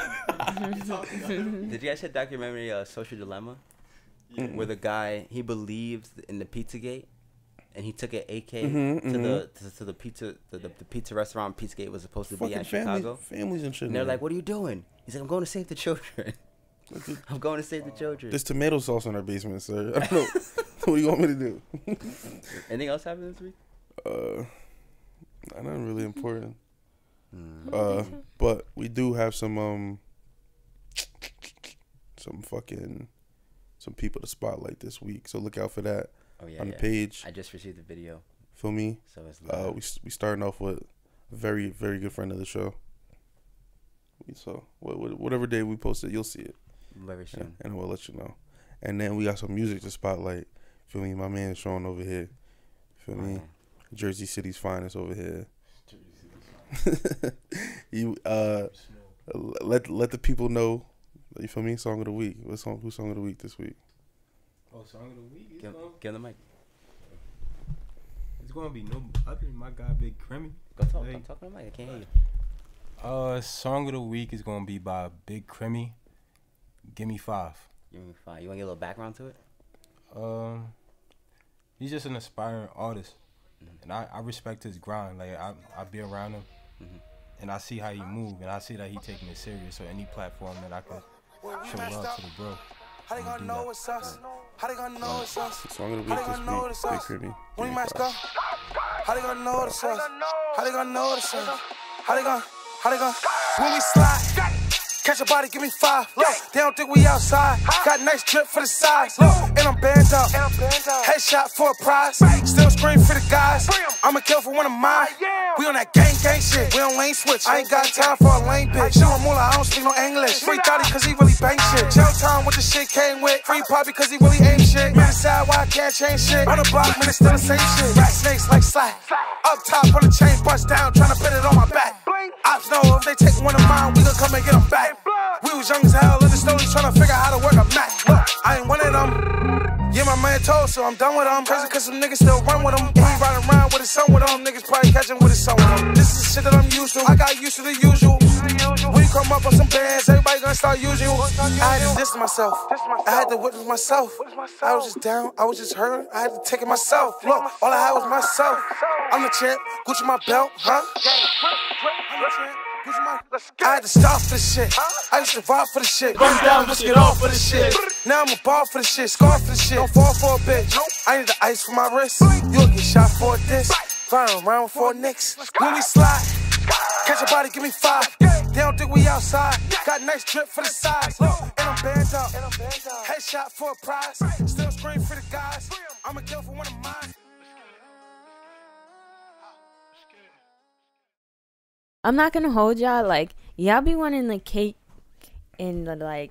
Did you guys see the documentary Social Dilemma? Yeah. Where the guy, he believes in the Pizzagate, and he took an AK to the pizza restaurant Pizzagate was supposed to be at Chicago. Families and shit. And they're like, "What are you doing?" He's like, "I'm going to save the children. I'm going to save the children." There's tomato sauce in our basement, sir. I don't know. What do you want me to do? Anything else happened this week? Nothing really important. But we do have some people to spotlight this week. So look out for that on the page. I just received the video. Feel me? So it's we starting off with a very, very good friend of the show. So whatever day we post it, you'll see it very soon, and we'll let you know. And then we got some music to spotlight. Feel me? My man Sean over here. Feel me? Jersey City's finest over here. You let the people know. You feel me? Song of the week. Who's song of the week this week? Oh, song of the week. Give the mic. gonna be no other than my guy Big KRIMMY. Go talk. I'm talking to Mike. I can't hear you. Song of the week is gonna be by Big KRIMMY. Gimme 5. Gimme 5. You wanna get a little background to it? He's just an aspiring artist, and I respect his grind. Like I be around him, and I see how he move, and I see that he taking it serious. So any platform that I could show love to the bro. How they gonna know it's us? How they gonna know it's us? Song of the week this week, Big KRIMMY. When we mask up, how they gonna know it's us? How they gonna know it's us? How they gonna? When we slide, catch a body, give me 5. Look, they don't think we outside. Got nice drip for the size. Look, and I'm banned up. Headshot for a prize. Still scream for the guys. I'ma kill for one of mine. We on that gang shit. We on lane switch. I ain't got time for a lane bitch. Show him I don't speak no English. Free Dottie cause he really bang shit. Jail time with the shit came with. Free Poppy cause he really ain't shit. Man decide why I can't change shit. On the block, man, it's still the same shit. Rat snakes like slack. Up top on the chain, bust down, tryna put it on my back. Ops know if they take one of mine, we gon' come and get them back. We was young as hell in the stories tryna figure out how to work a Mac. Look, I ain't one of them. Yeah, my man told, so I'm done with them. Crazy cause some niggas still run with them. He riding around with his son with them. Niggas probably catching with his son with them. This is shit that I'm used to. I got used to the usual. When you come up on some bands, everybody gonna start using you. I had to diss myself. I had to witness myself. I was just down, I was just hurt. I had to take it myself. Look, all I had was myself. I'm the champ, Gucci my belt, huh? I'm the champ. I had to stop for the shit. I used to rock for the shit. Run down, let's get off for the shit. Now I'm a ball for the shit, scar for the shit. Don't fall for a bitch. I need the ice for my wrist. You'll get shot for a diss. Flying around for nicks. When we slide, catch a body, give me 5. They don't think we outside. Got nice drip for the size. And I'm banned up. Headshot for a prize. Still scream for the guys. I'ma kill for one of mine. I'm not gonna hold y'all. Like, y'all be wanting the cake and the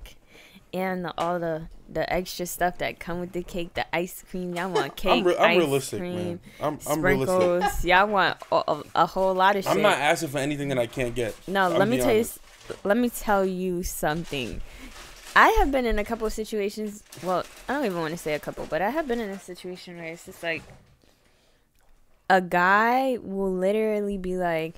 all the extra stuff that come with the cake, the ice cream. Y'all want cake, I'm realistic, man. I'm sprinkles. realistic. Y'all want a whole lot of shit. I'm not asking for anything that I can't get. No, let me tell you something. I have been in a couple of situations. Well, I don't even want to say a couple, but I have been in a situation where it's just like a guy will literally be like,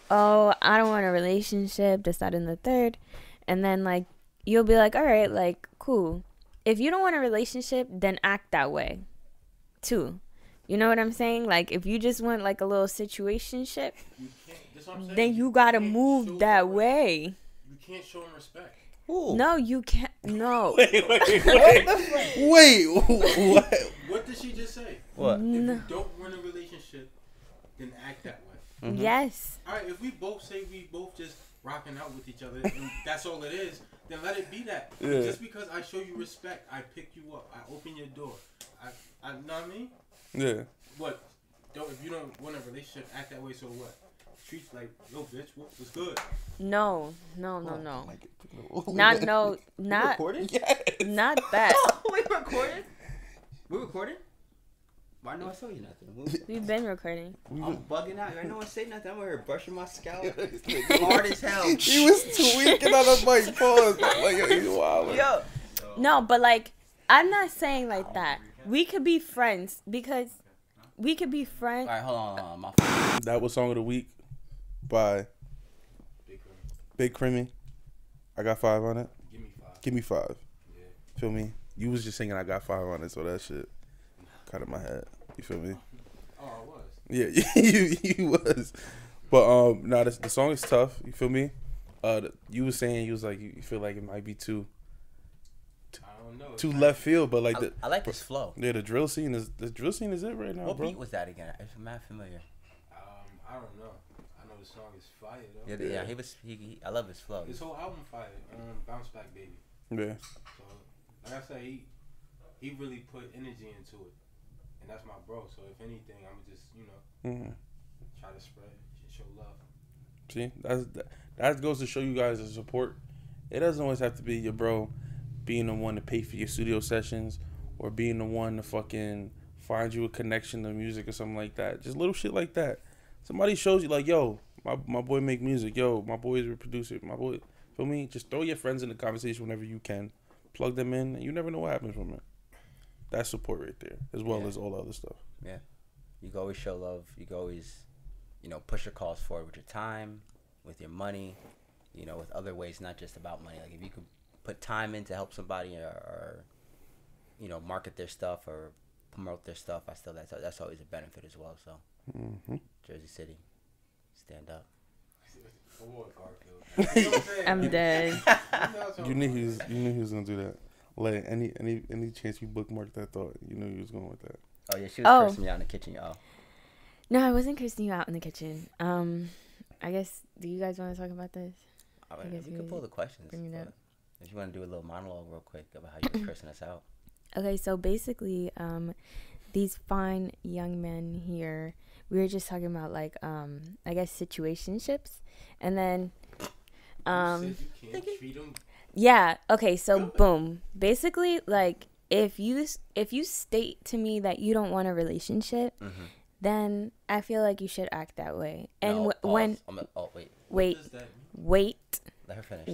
oh, I don't want a relationship, this, that, and the third. And then, like, you'll be like, all right, like, cool. If you don't want a relationship, then act that way, too. You know what I'm saying? Like, if you just want, like, a little situationship, then you gotta move that way. You can't show him respect. Ooh. No, you can't. No. Wait, what? What did she just say? What? If you don't want a relationship, then act that way. Mm-hmm. Yes. All right, if we both say we both just rocking out with each other, and that's all it is, then let it be that. Yeah. Just because I show you respect, I pick you up, I open your door. I know what I mean? Yeah. What? If you don't want a relationship, act that way. So what? Treat like, yo, bitch, what's good? No. Not Recorded? Yes. not that. We recorded? We recorded? Why no one tell you nothing? We've been recording. I'm bugging out. I know one say nothing. I'm over here brushing my scalp. Hard as hell. He was tweaking on the mic. Pause. Like, yo, he's wild. Yo. No, but like, I'm not saying like that. We could be friends because we could be friends. All right, hold on. My phone. That was Song of the Week by Big KRIMMY. I got 5 on it. Give me 5. Yeah. Feel me? You was just singing I got 5 on it, so that shit cut in my head. You feel me? Oh, I was. Yeah, you was. But nah, the song is tough. You feel me? You was saying you was like you feel like it might be too left field, but like I like his flow. Yeah, the drill scene is it right now, What bro. beat was that again? It's mad familiar. I don't know. I know the song is fire though. Yeah. He I love his flow. His whole album fire. Bounce Back Baby. Yeah. So like I said, he really put energy into it, and that's my bro. So if anything, I'm just try to spread and show love. See, that goes to show you guys the support. It doesn't always have to be your bro being the one to pay for your studio sessions or being the one to fucking find you a connection to music or something like that. Just little shit like that. Somebody shows you like, yo, my boy make music. Yo, my boy is a producer. My boy, feel me? Just throw your friends in the conversation whenever you can. Plug them in, and you never know what happens from it. That's support right there, as well as all the other stuff. Yeah. You can always show love. You can always, push your cause forward with your time, with your money, with other ways, not just about money. Like if you could put time in to help somebody or market their stuff or promote their stuff, that's always a benefit as well. So, Jersey City, stand up. I'm dead. You knew he was gonna do that. Like any chance you bookmarked that thought, you knew he was going with that. Oh yeah, she was cursing me out in the kitchen, y'all. No, I wasn't cursing you out in the kitchen. I guess. Do you guys want to talk about this? I mean, we can pull the questions. Bring it up. If you want to do a little monologue real quick about how you were cursing us out. Okay, so basically, these fine young men here, we were just talking about like, I guess situationships, and then, You can't treat them. Yeah. Okay. So boom. Basically, like if you state to me that you don't want a relationship, then I feel like you should act that way. And No, when wait. Let her finish.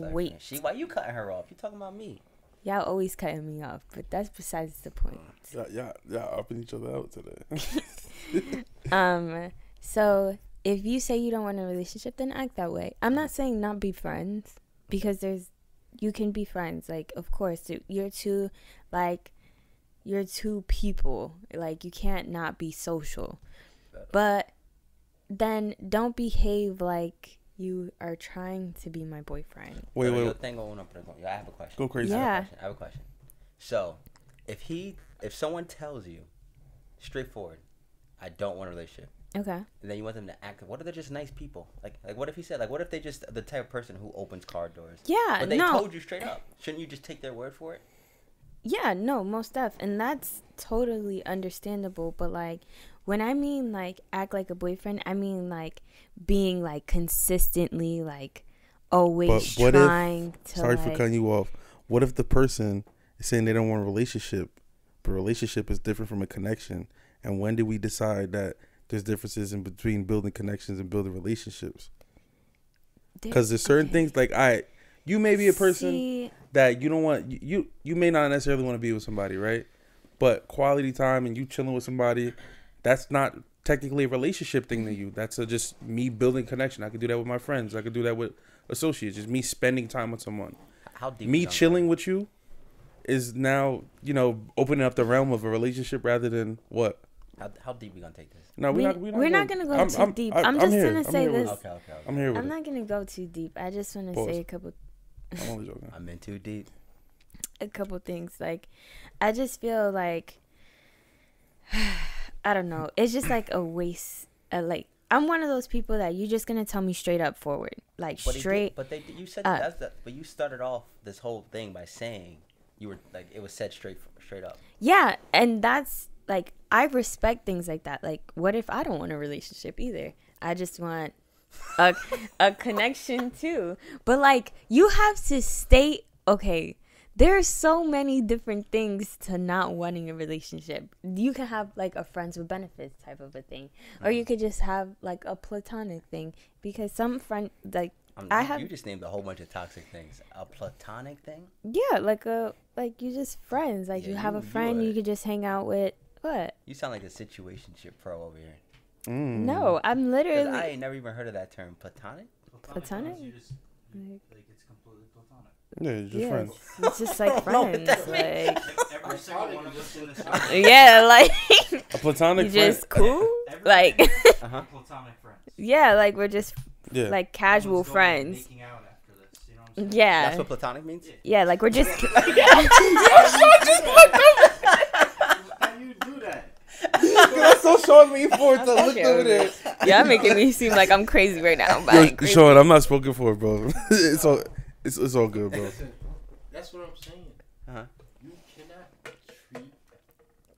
Why you cutting her off? You talking about me? Y'all always cutting me off, but that's besides the point. Yeah, upping each other out today. So if you say you don't want a relationship, then act that way. I'm not saying not be friends, because you can be friends. Like, of course, you're two people. Like, you can't not be social. But then don't behave like you are trying to be my boyfriend. Wait. I have a question. Go crazy. Yeah. I have a question. So, if someone tells you straightforward, I don't want a relationship. Okay. And then you want them to act. What if they're just nice people? Like what if he said, what if they just the type of person who opens car doors? Yeah. But they told you straight up. Shouldn't you just take their word for it? Yeah. No. Most def. And that's totally understandable. But like, when I mean like act like a boyfriend, I mean like being like consistently like always trying to. Sorry for cutting you off. What if the person is saying they don't want a relationship, but a relationship is different from a connection? And when did we decide that there's differences in between building connections and building relationships? Because there's certain things like you may be a person that you don't want. You may not necessarily want to be with somebody, right? But quality time and you chilling with somebody, that's not technically a relationship thing to you. That's just me building connection. I could do that with my friends. I could do that with associates. Just me spending time with someone. How deep? Me chilling with you is now, opening up the realm of a relationship rather than what? How deep we gonna take this? No, we're not gonna go too deep. I'm just gonna say this. Okay. I'm here with I'm not gonna go too deep. I just want to say a couple. I'm only joking. I'm in too deep. A couple things. Like, I just feel like I don't know. It's just like a waste. Like, I'm one of those people that you're just gonna tell me straight up forward, like straight. You said that's the. But you started off this whole thing by saying you were like it was said straight up. Yeah, and that's. Like, I respect things like that. Like, what if I don't want a relationship either? I just want a connection too. But like, you have to state, okay, there are so many different things to not wanting a relationship. You can have like a friends with benefits type of a thing, or you could just have like a platonic thing. Because some friend you just named a whole bunch of toxic things. A platonic thing? Yeah, like you just friends. Like, you have a friend you could just hang out with. What? You sound like a situationship pro over here. No, I'm literally. I ain't never even heard of that term. Platonic? Platonic? Like it's completely platonic. Yeah, you're just friends. It's just like friends. Like, Every single one of us in this yeah, like a platonic you friend. just cool. Like, platonic friends. Yeah, like we're just like casual friends. Making out after this, you know what I'm saying? Yeah. That's what platonic means? Yeah, like we're just. How you do that? That's so Sean lean forward to look over there. Y'all making me seem like I'm crazy right now. But I ain't crazy. Sean, I'm not spoken for, bro. It's all good, bro. Listen, that's what I'm saying. You cannot treat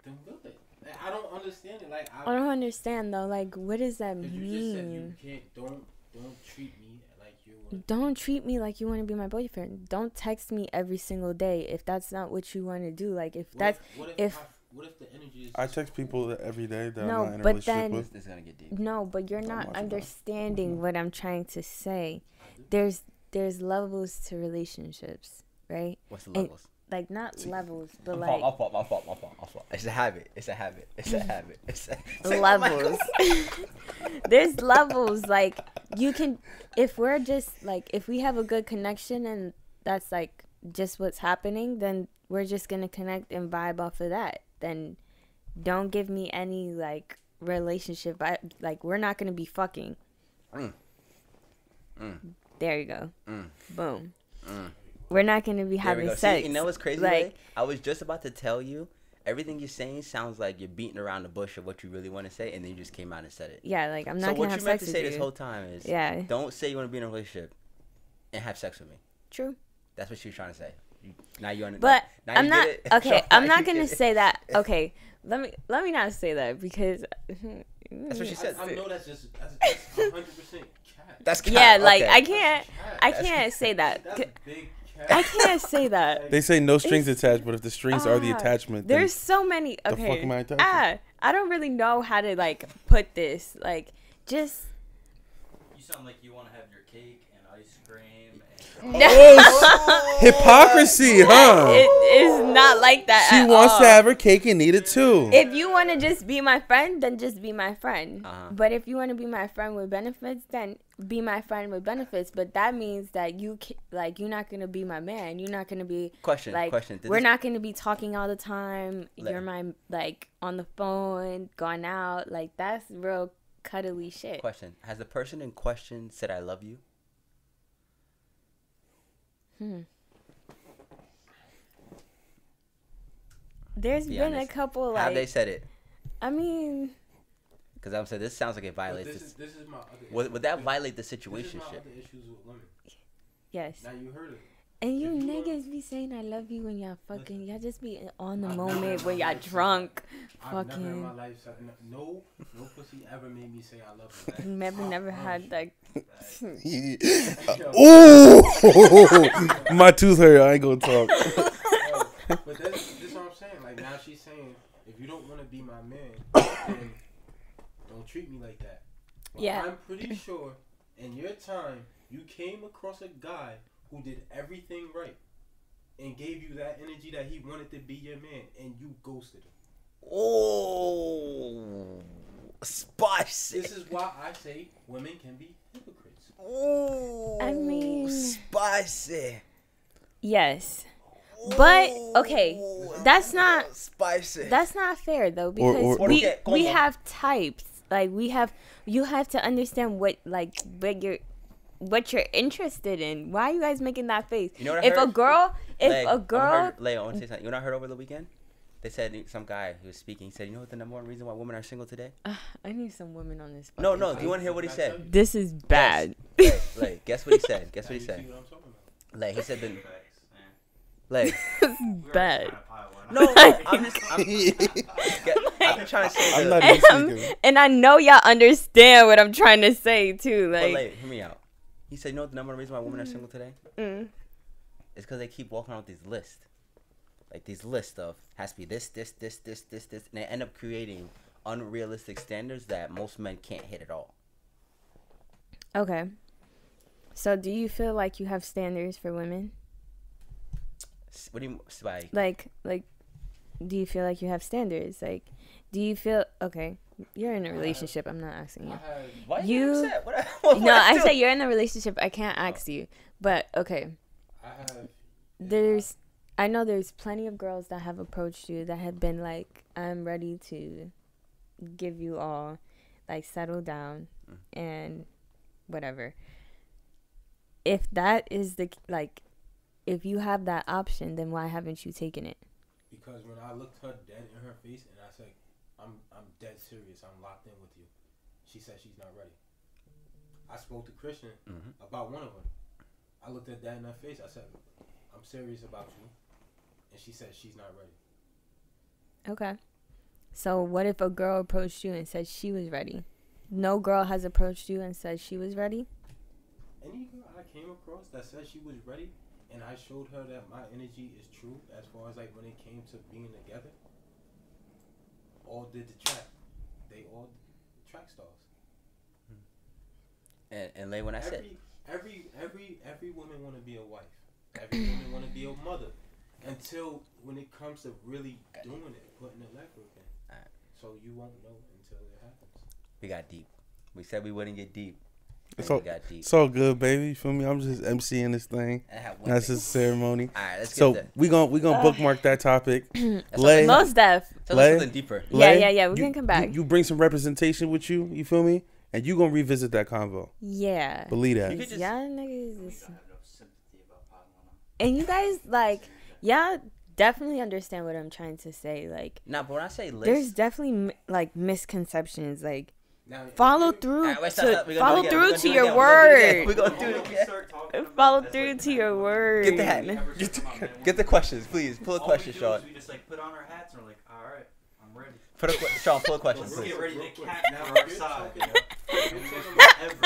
them good. I don't understand it. Like I don't understand though. Like, what does that mean? You just said you can't. Don't treat me like you want. Don't treat me like you want to be my boyfriend. Don't text me every single day if that's not what you want to do. Like, if What if the energy is? I text people every day that no, I'm not in a but relationship then with. This is gonna get deep. No, but you're not understanding what I'm trying to say. There's levels to relationships, right? What's the levels? like not levels, but My like fault. It's a habit. levels. There's levels. Like you can, if we're just like, if we have a good connection and that's like just what's happening, then we're just gonna connect and vibe off of that. Then don't give me any like relationship. Like we're not gonna be fucking. There you go. Boom. We're not gonna be having sex. See, you know what's crazy? Like, I was just about to tell you. Everything you're saying sounds like you're beating around the bush of what you really want to say, and then you just came out and said it. yeah, like I'm not gonna have sex with you. So what you meant to say this whole time is, yeah, don't say you want to be in a relationship and have sex with me. true. That's what she was trying to say. Now you understand. But now I'm you not get it. okay. So I'm now not you gonna get it. say that. Okay, let me not say that because That's what she said. I know that's 100% cat. That's cap. yeah, like Okay. I can't say that. That's a big cat. I can't say that. They say no strings attached, but if the strings are the attachment, then There's so many. the fuck Okay, am I attaching? I don't really know how to like put this. Like, just You sound like you want to have your cake and ice cream. Oh, hypocrisy, huh? It is not like that. She at wants all. to have her cake and eat it too. If you want to just be my friend, then just be my friend. Uh-huh. But if you want to be my friend with benefits, then be my friend with benefits. But that means that you're not gonna be my man. You're not gonna be Question. We're not gonna be talking all the time. Let- You're my on the phone, going out. Like that's real cuddly shit. Question. Has the person in question said I love you? There's Be been honest. a couple How they like. said it? I mean, Because I'm saying this sounds like it But violates this this. is my other Would that violate the This is situation my shit? other issues with women. yes. Now you heard it. And you If you niggas be saying I love you when y'all fucking. Y'all just be on the I've moment never when in y'all my life drunk. I've never in Fucking. my life said no pussy ever made me say I love you. Never had like. Ooh, my tooth hurt. I ain't gonna talk. But this is what I'm saying. Like now she's saying, if you don't want to be my man, then don't treat me like that. But Yeah. I'm pretty sure in your time you came across a guy who did everything right and gave you that energy that he wanted to be your man, and you ghosted him. Oh, spicy. This is why I say women can be hypocrites. Oh, I mean- spicy. Yes. But okay, that's not spicy. fair though because Or- we Okay, we come on. have types. Like you have to understand what you're interested in. Why are you guys making that face? You know what I if heard? a girl Leo, I want to say something. You know what I heard over the weekend? They said some guy who was speaking said, you know what the number one reason why women are single today? I need some women on this. No. fucking Do you want to hear what he said? thing. This is bad. Like, guess what he said? Guess what he You said? see what I'm talking about? Like, he said that. Facts, man. Like, Bad. no, I'm trying to say. I'm the- not And, even speaking. and I know y'all understand what I'm trying to say too. But Like, like, hear me out. He said, you know what the number one reason why women are single today? mm, It's because they keep walking around with these lists. Like these lists of has to be this, and they end up creating unrealistic standards that most men can't hit at all. okay. So, do you feel like you have standards for women? What do you like? Like, do you feel like you have standards? Like, do you feel okay? You're in a relationship. I'm not asking you. I had Why you- you upset? What No, I do? say you're in a relationship. I can't ask you, but okay. I know there's plenty of girls that have approached you that have been like, I'm ready to give you all, like, settle down and whatever. If that is if you have that option, then why haven't you taken it? because when I looked her dead in her face and I said, I'm dead serious, I'm locked in with you, she said she's not ready. I spoke to Christian about one of them. I looked her dead in her face, I said, I'm serious about you, and she said she's not ready. Okay. So what if a girl approached you and said she was ready? No girl has approached you and said she was ready? Any girl I came across that said she was ready, and I showed her that my energy is true as far as like when it came to being together, all did the track. They all track stars. And like when I said, Every woman want to be a wife. Every woman want to be a mother. until when it comes to really doing it, putting the legwork in. Alright. So you won't know until it happens. We got deep. We said we wouldn't get deep. It's We all, got deep. it's all good, baby. You feel me? I'm just emceeing this thing. That's just a ceremony. All right, let's So get we gonna bookmark that topic. that. Lay, Most def. Tell Lay. us something deeper. Yeah. We you- can come back. You bring some representation with you. You feel me? And you gonna revisit that convo. Yeah. Believe that. You could just- Y'all niggas is... I have no sympathy about Pablo. And you guys, like, y'all definitely understand what I'm trying to say. Like, Nah, but when I say list, there's definitely, like, misconceptions. Like, Now, follow if you- through Alright, wait, stop. We gonna follow do it again. through We gonna to do it your again. word. We gonna do it What we again. start talking about, Follow that's through like to your the word. Get the hat. we never talk about, man. Get the questions, please. Pull a All question, we do Sean. is we just like put on our hats and we're like, all right, I'm ready. Sean, pull a question, Let's please. get ready to Real quick. cap Now, for we're our side. You talking- know?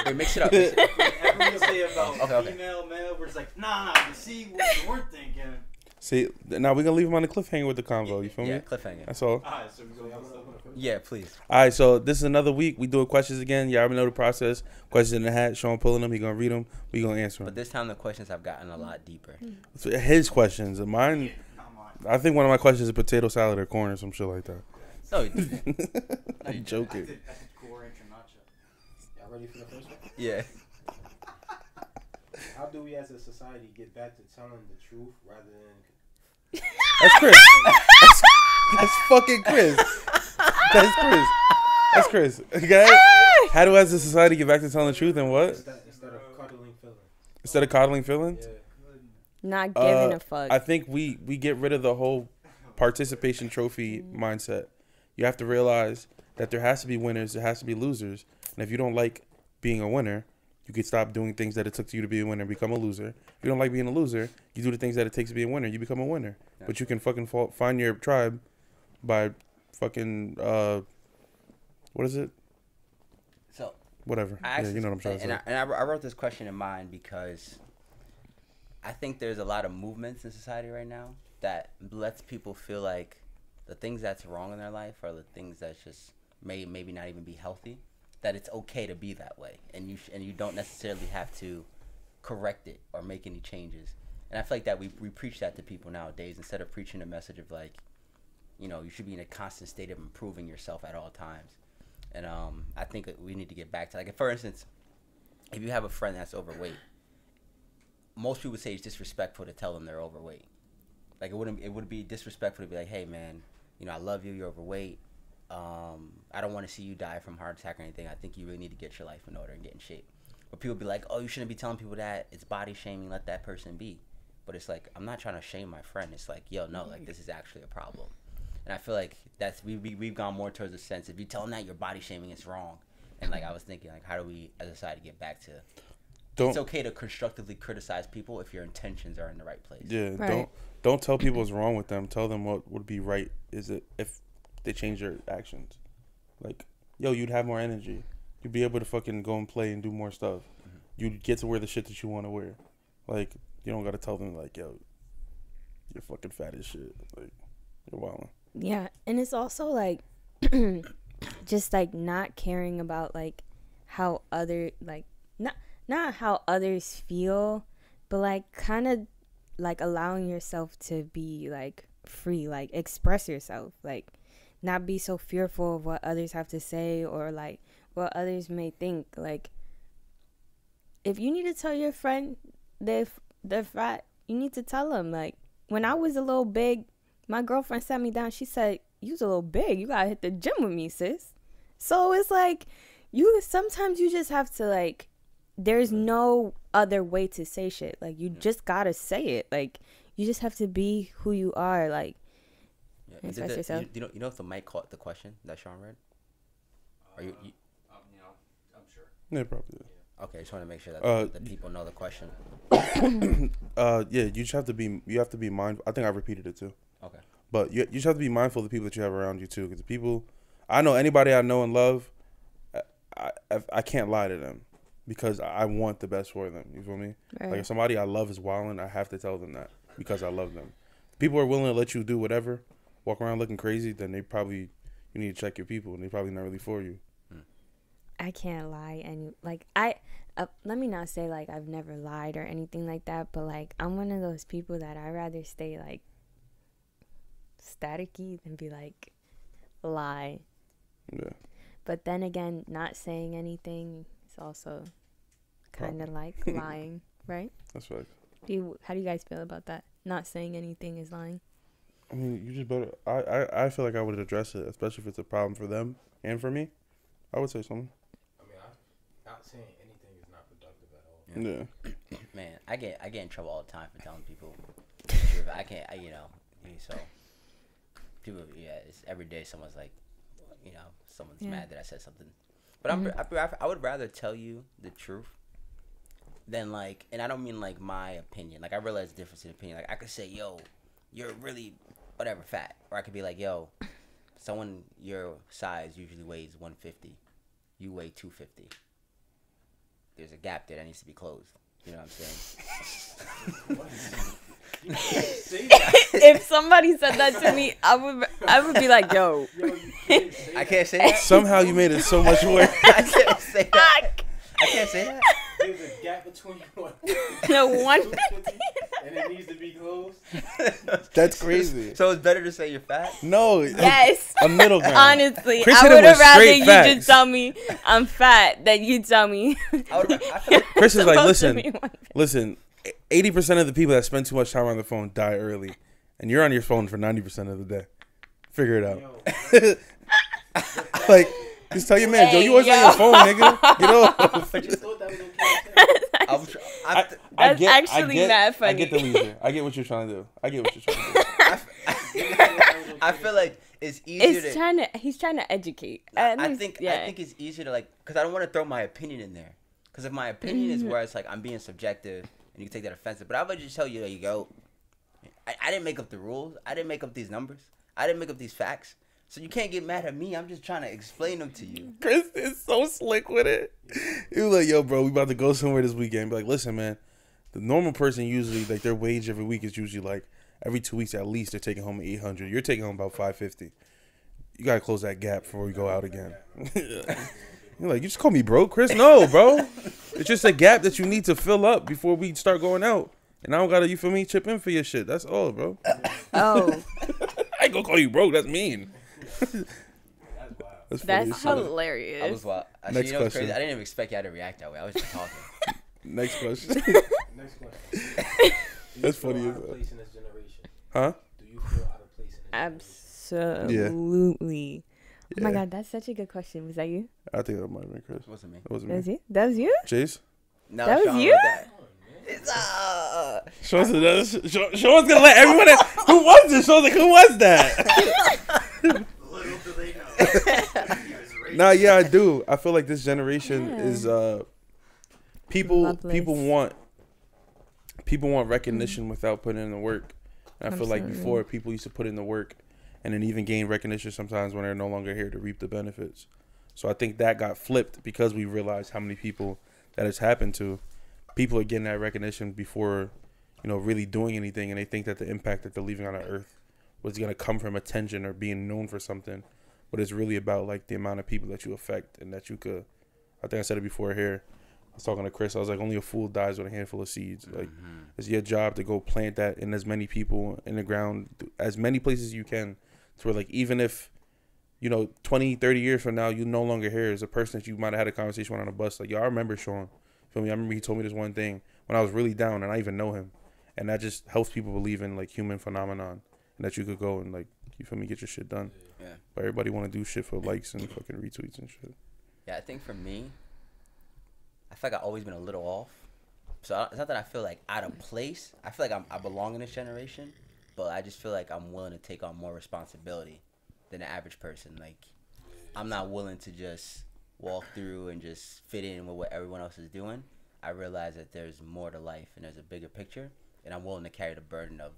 Wait, mix it up. Mix it up. Whatever we say about Okay. female, male, we're just like, nah, you see what you weren't thinking. See, now we're gonna leave him on the cliffhanger with the convo. You feel Yeah, me? cliffhanger. That's all. Alright, so we So go y'all with wanna open it first? Yeah, please. All right, so this is another week. We doing questions again. Y'all already know the process. Questions in the hat. Sean pulling them. He gonna read them. We gonna answer But them. this time the questions have gotten a lot deeper. So his questions. Mine. Not mine. I think one of my questions is potato salad or corn or some shit like that. No, you didn't. I'm I joking. did core ranch or nacho. Y'all ready for the first one? Yeah. How do we as a society get back to telling the truth rather than... That's Chris. That's fucking Chris. That's Chris. That's Chris. Okay. How do as a society get back to telling the truth and what? Instead of cuddling feelings. Instead of coddling feelings? Yeah. Not giving a fuck. I think we get rid of the whole participation trophy mindset. You have to realize that there has to be winners, there has to be losers. And if you don't like being a winner, you can stop doing things that it took to you to be a winner and become a loser. If you don't like being a loser, you do the things that it takes to be a winner, you become a winner. Yeah. But you can fucking find your tribe by fucking, what is it? So Whatever. I Yeah, you know what I'm trying to say. and I wrote this question in mind because I think there's a lot of movements in society right now that lets people feel like the things that's wrong in their life are the things that just maybe not even be healthy. That it's okay to be that way, and you don't necessarily have to correct it or make any changes. And I feel like that we preach that to people nowadays instead of preaching a message of like, you know, you should be in a constant state of improving yourself at all times. And I think that we need to get back to, like, for instance, if you have a friend that's overweight, most people would say it's disrespectful to tell them they're overweight. Like, it would be disrespectful to be like, hey man, you know, I love you, you're overweight. I don't want to see you die from heart attack or anything. I think you really need to get your life in order and get in shape. But people be like, oh, you shouldn't be telling people that. It's body shaming. Let that person be. But it's like, I'm not trying to shame my friend. It's like, yo, no, like, this is actually a problem. And I feel like that's we've gone more towards the sense, if you tell them that you're body shaming, it's wrong. And like, I was thinking, like, how do we as a society get back to it's okay to constructively criticize people if your intentions are in the right place. Yeah, Right. don't tell people what's wrong with them. Tell them what would be right. Is it if they change their actions? Like, yo, you'd have more energy. You'd be able to fucking go and play and do more stuff. Mm-hmm. You'd get to wear the shit that you want to wear. Like, you don't gotta tell them like, yo, you're fucking fat as shit. Like, you're wilding. Yeah, and it's also like just like not caring about like how other like not how others feel, but like kind of like allowing yourself to be like free, like express yourself, like not be so fearful of what others have to say or like what others may think. Like if you need to tell your friend they're fat, you need to tell them. Like when I was a little big, my girlfriend sat me down. She said, "You's a little big. You gotta hit the gym with me, sis." So it's like sometimes you just have to like. There's no other way to say shit. Like you just gotta say it. Like you just have to be who you are. Like express yourself. You know if the mic caught the question that Sean read? Are you You know, I'm sure. Yeah, probably. okay? I just want to make sure that the people know the question. Yeah, you just have to be. You have to be mindful. I think I repeated it too. Okay. But you just have to be mindful of the people that you have around you too. Because the people, I know anybody I know and love, I can't lie to them because I want the best for them. You feel me? Right. Like if somebody I love is wilding, I have to tell them that because I love them. People are willing to let you do whatever, walk around looking crazy. Then you need to check your people, and they probably not really for you. I can't lie, and like let me not say like I've never lied or anything like that, but like I'm one of those people that I rather stay like staticky than be like lie. Yeah. But then again, not saying anything is also kind of like lying, right? That's right. How do you guys feel about that? Not saying anything is lying. I mean, you just better. I feel like I would address it, especially if it's a problem for them and for me. I would say something. I mean, not saying anything is not productive at all. Yeah. Man, I get in trouble all the time for telling people. I can't. So people. Yeah, it's every day. Someone's like, someone's mad that I said something. But I would rather tell you the truth than like, and I don't mean like my opinion. Like I realize the difference in opinion. Like I could say, yo, you're really whatever fat, or I could be like, yo, someone your size usually weighs 150, you weigh 250. There's a gap there that needs to be closed. You know what I'm saying? You can't say that. If somebody said that to me, I would be like, yo. I can't say that. Somehow you made it so much worse. I can't say that. I can't say that. There's a gap between what? No, 150. And it needs to be closed. That's crazy. So it's better to say you're fat? No. Yes. A middle ground. Honestly, Chris I hit him would have with rather straight you facts. just tell me I'm fat than you tell me. I feel like Chris is like, Supposed to listen, be 150. listen. 80% of the people that spend too much time on the phone die early, and you're on your phone for 90% of the day. Figure it out. Like, just tell your man, Joe, you always on your phone, nigga. You know. I just thought that was okay. That's actually mad funny. I get the leisure. I get what you're trying to do. I feel like it's easier He's trying to educate. I think it's easier to like, because I don't want to throw my opinion in there. Because if my opinion is where it's like I'm being subjective and you can take that offensive, but I would just tell you, there you go. I didn't make up the rules. I didn't make up these numbers. I didn't make up these facts. So you can't get mad at me. I'm just trying to explain them to you. Chris is so slick with it. He was like, yo, bro, we about to go somewhere this weekend. Be like, listen, man, the normal person usually, like, their wage every week is usually like every 2 weeks at least they're taking home $800. You're taking home about $550. You got to close that gap before we go out again. You're like, you just call me broke, Chris? No, bro. It's just a gap that you need to fill up before we start going out. And I don't got to, you feel me, chip in for your shit. That's all, bro. Oh. I ain't going to call you broke. That's mean. That's hilarious. I was wild. Actually, you know what's crazy? I didn't even expect y'all to react that way. I was just talking. Next question. Next question. That's funny as well. Place in this generation? Huh? Do you feel out of place in this Absolutely. Yeah. Oh my God, that's such a good question. Was that you? I think that might have been Chris. It wasn't me. It wasn't That was me. you? That was you? Chase? No, That was Sean you? wrote that. It's Sean's gonna let everyone. Who was this? Sean's like, who was that? Little do they know. Nah, yeah, I do. I feel like this generation is people Loveless. want recognition without putting in the work. And I feel like Absolutely. before people used to put in the work and then even gain recognition sometimes when they're no longer here to reap the benefits. So I think that got flipped because we realized how many people that it's happened to. People are getting that recognition before, really doing anything, and they think that the impact that they're leaving on the earth was going to come from attention or being known for something. But it's really about like the amount of people that you affect and that you could. I think I said it before here. I was talking to Chris. I was like, only a fool dies with a handful of seeds. Like, it's your job to go plant that in as many people in the ground, as many places as you can, to where like even if 20, 30 years from now you no longer here as a person that you might have had a conversation with on a bus. Like, yo, I remember Sean. Feel me? I remember he told me this one thing when I was really down, and I even know him, and that just helps people believe in like human phenomenon, and that you could go and like, you feel me, get your shit done. Yeah. But everybody want to do shit for likes and fucking retweets and shit. Yeah, I think for me, I feel like I've always been a little off. So it's not that I feel like out of place. I feel like I belong in this generation, but I just feel like I'm willing to take on more responsibility than the average person. Like, I'm not willing to just walk through and just fit in with what everyone else is doing. I realize that there's more to life and there's a bigger picture, and I'm willing to carry the burden of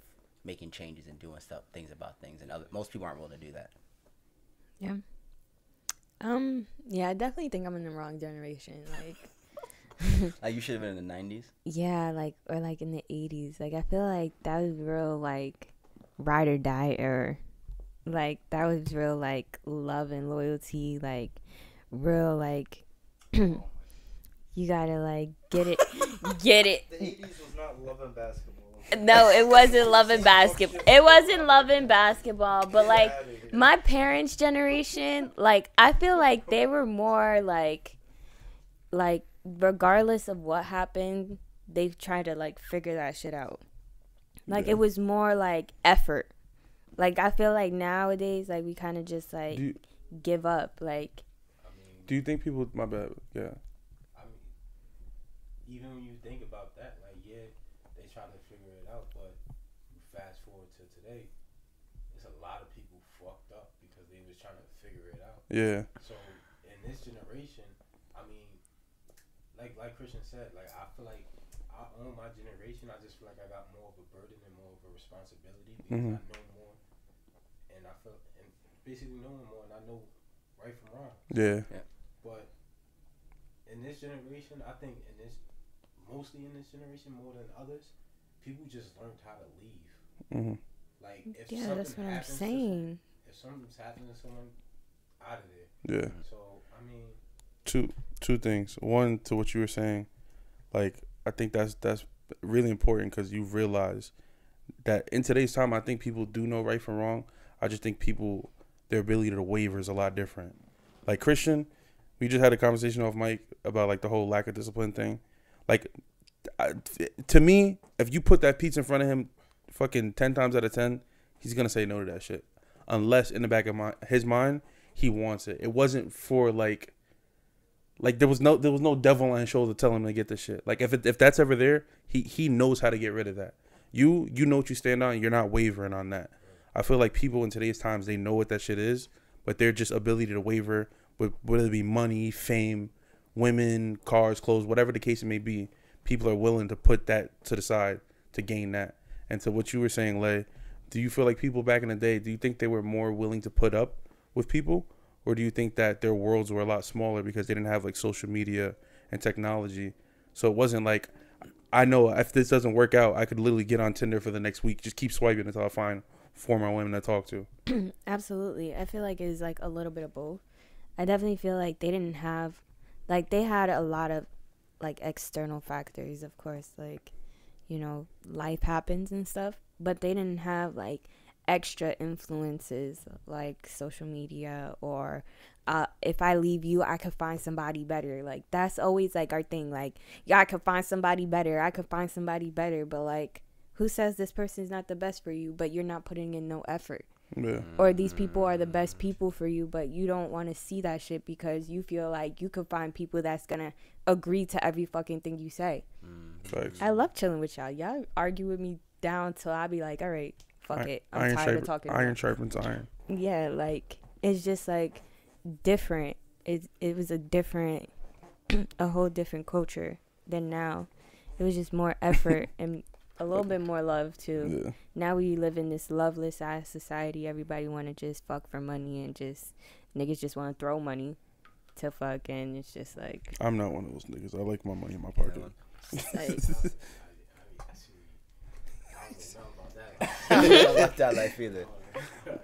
making changes and doing things about things, and most people aren't willing to do that. Yeah. Yeah, I definitely think I'm in the wrong generation. Like, Like, you should have been in the 90s. yeah, or in the 80s. Like, I feel like that was real, like, ride or die era. Like, that was real, like, love and loyalty. Like, real, like, you gotta, like, get it. The 80s was not love and basketball. No, it wasn't Love and Basketball. It wasn't Love and Basketball, but like my parents' generation, like I feel like they were more like regardless of what happened, they tried to like figure that shit out. Like it was more like effort. Like I feel like nowadays, like we kind of just like give up. Like, do you think people? My bad. Yeah. I mean, even when you think about that, like they try to figure it out, but fast forward to today, there's a lot of people fucked up because they was trying to figure it out. Yeah. So in this generation, I mean, like Christian said, like I feel like I own my generation. I just feel like I got more of a burden and more of a responsibility because I know more, and I feel and basically knowing more, and I know right from wrong. Yeah. But in this generation, I think mostly in this generation more than others, people just learned how to leave. Mm-hmm. Like if that's what I'm saying. If something's happening to someone, out of there. Yeah. So I mean, two things. One, to what you were saying, like I think that's really important because you realize that in today's time, I think people do know right from wrong. I just think their ability to waver is a lot different. Like Christian, we just had a conversation off mic about like the whole lack of discipline thing. Like to me, if you put that pizza in front of him, fucking 10 times out of 10, he's gonna say no to that shit. Unless in the back of his mind, he wants it. It wasn't for like there was no devil on his shoulder telling him to get this shit. Like if that's ever there, he knows how to get rid of that. You know what you stand on. You're not wavering on that. I feel like people in today's times, they know what that shit is, but their just ability to waver, whether it be money, fame, women, cars, clothes, whatever the case it may be, people are willing to put that to the side to gain that. And to what you were saying, Lay, do you feel like people back in the day, do you think they were more willing to put up with people? Or do you think that their worlds were a lot smaller because they didn't have like social media and technology? So it wasn't like, I know if this doesn't work out, I could literally get on Tinder for the next week, just keep swiping until I find 4 more women to talk to. Absolutely. I feel like it's like a little bit of both. I definitely feel like they didn't have, like they had a lot of like external factors, of course, like, you know, life happens and stuff, but they didn't have like extra influences like social media or if I leave you, I could find somebody better. Like that's always like our thing. Like, yeah, I could find somebody better. I could find somebody better. But like, who says this person's not the best for you, but you're not putting in no effort? Yeah. Or these people are the best people for you, but you don't want to see that shit because you feel like you could find people that's gonna agree to every fucking thing you say. Facts. I love chilling with y'all. Y'all argue with me down till I be like, all right, fuck it. I'm tired of talking. Iron sharpens iron. Yeah, like it's just like different. It was a whole different culture than now. It was just more effort and a little bit more love too. Yeah. Now we live in this loveless ass society. Everybody want to just fuck for money and just niggas just want to throw money to fuck, and it's just like, I'm not one of those niggas. I like my money in my pocket. I don't like that life either.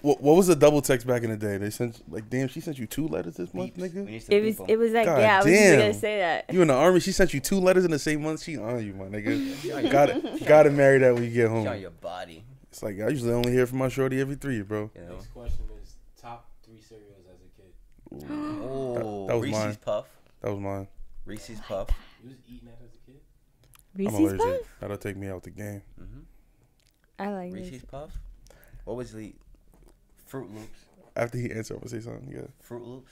What was the double text back in the day? They sent like, damn, she sent you 2 letters this month, nigga. It was like, God, yeah, I was just gonna say that. You in the army? She sent you 2 letters in the same month. She on you, my nigga. Gotta marry that when you get home. She on your body. It's like I usually only hear from my shorty every 3, bro. You know? Next question is top 3 cereals as a kid. Oh, that was Reese's mine. Puff. That was mine. Reese's Puff. You was eating that as a kid? Reese's Puff? That'll take me out the game. Mm-hmm. I like Reese's Puff. What was the Fruit Loops? After he answered, I'm gonna say something. Yeah. Fruit Loops.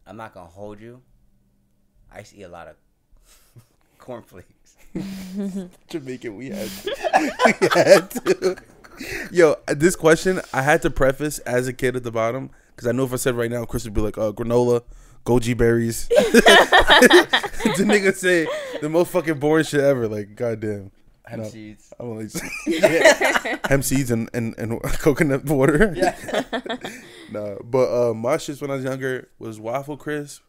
I'm not gonna hold you. I used to eat a lot of cornflakes. Jamaican, we had to. Yo, this question I had to preface as a kid at the bottom because I know if I said right now, Chris would be like, granola, goji berries. The nigga say the most fucking boring shit ever. Like, goddamn. Hemp seeds. I'm only hemp seeds and coconut water. Yeah. Nah, but my shits when I was younger was Waffle Crisp.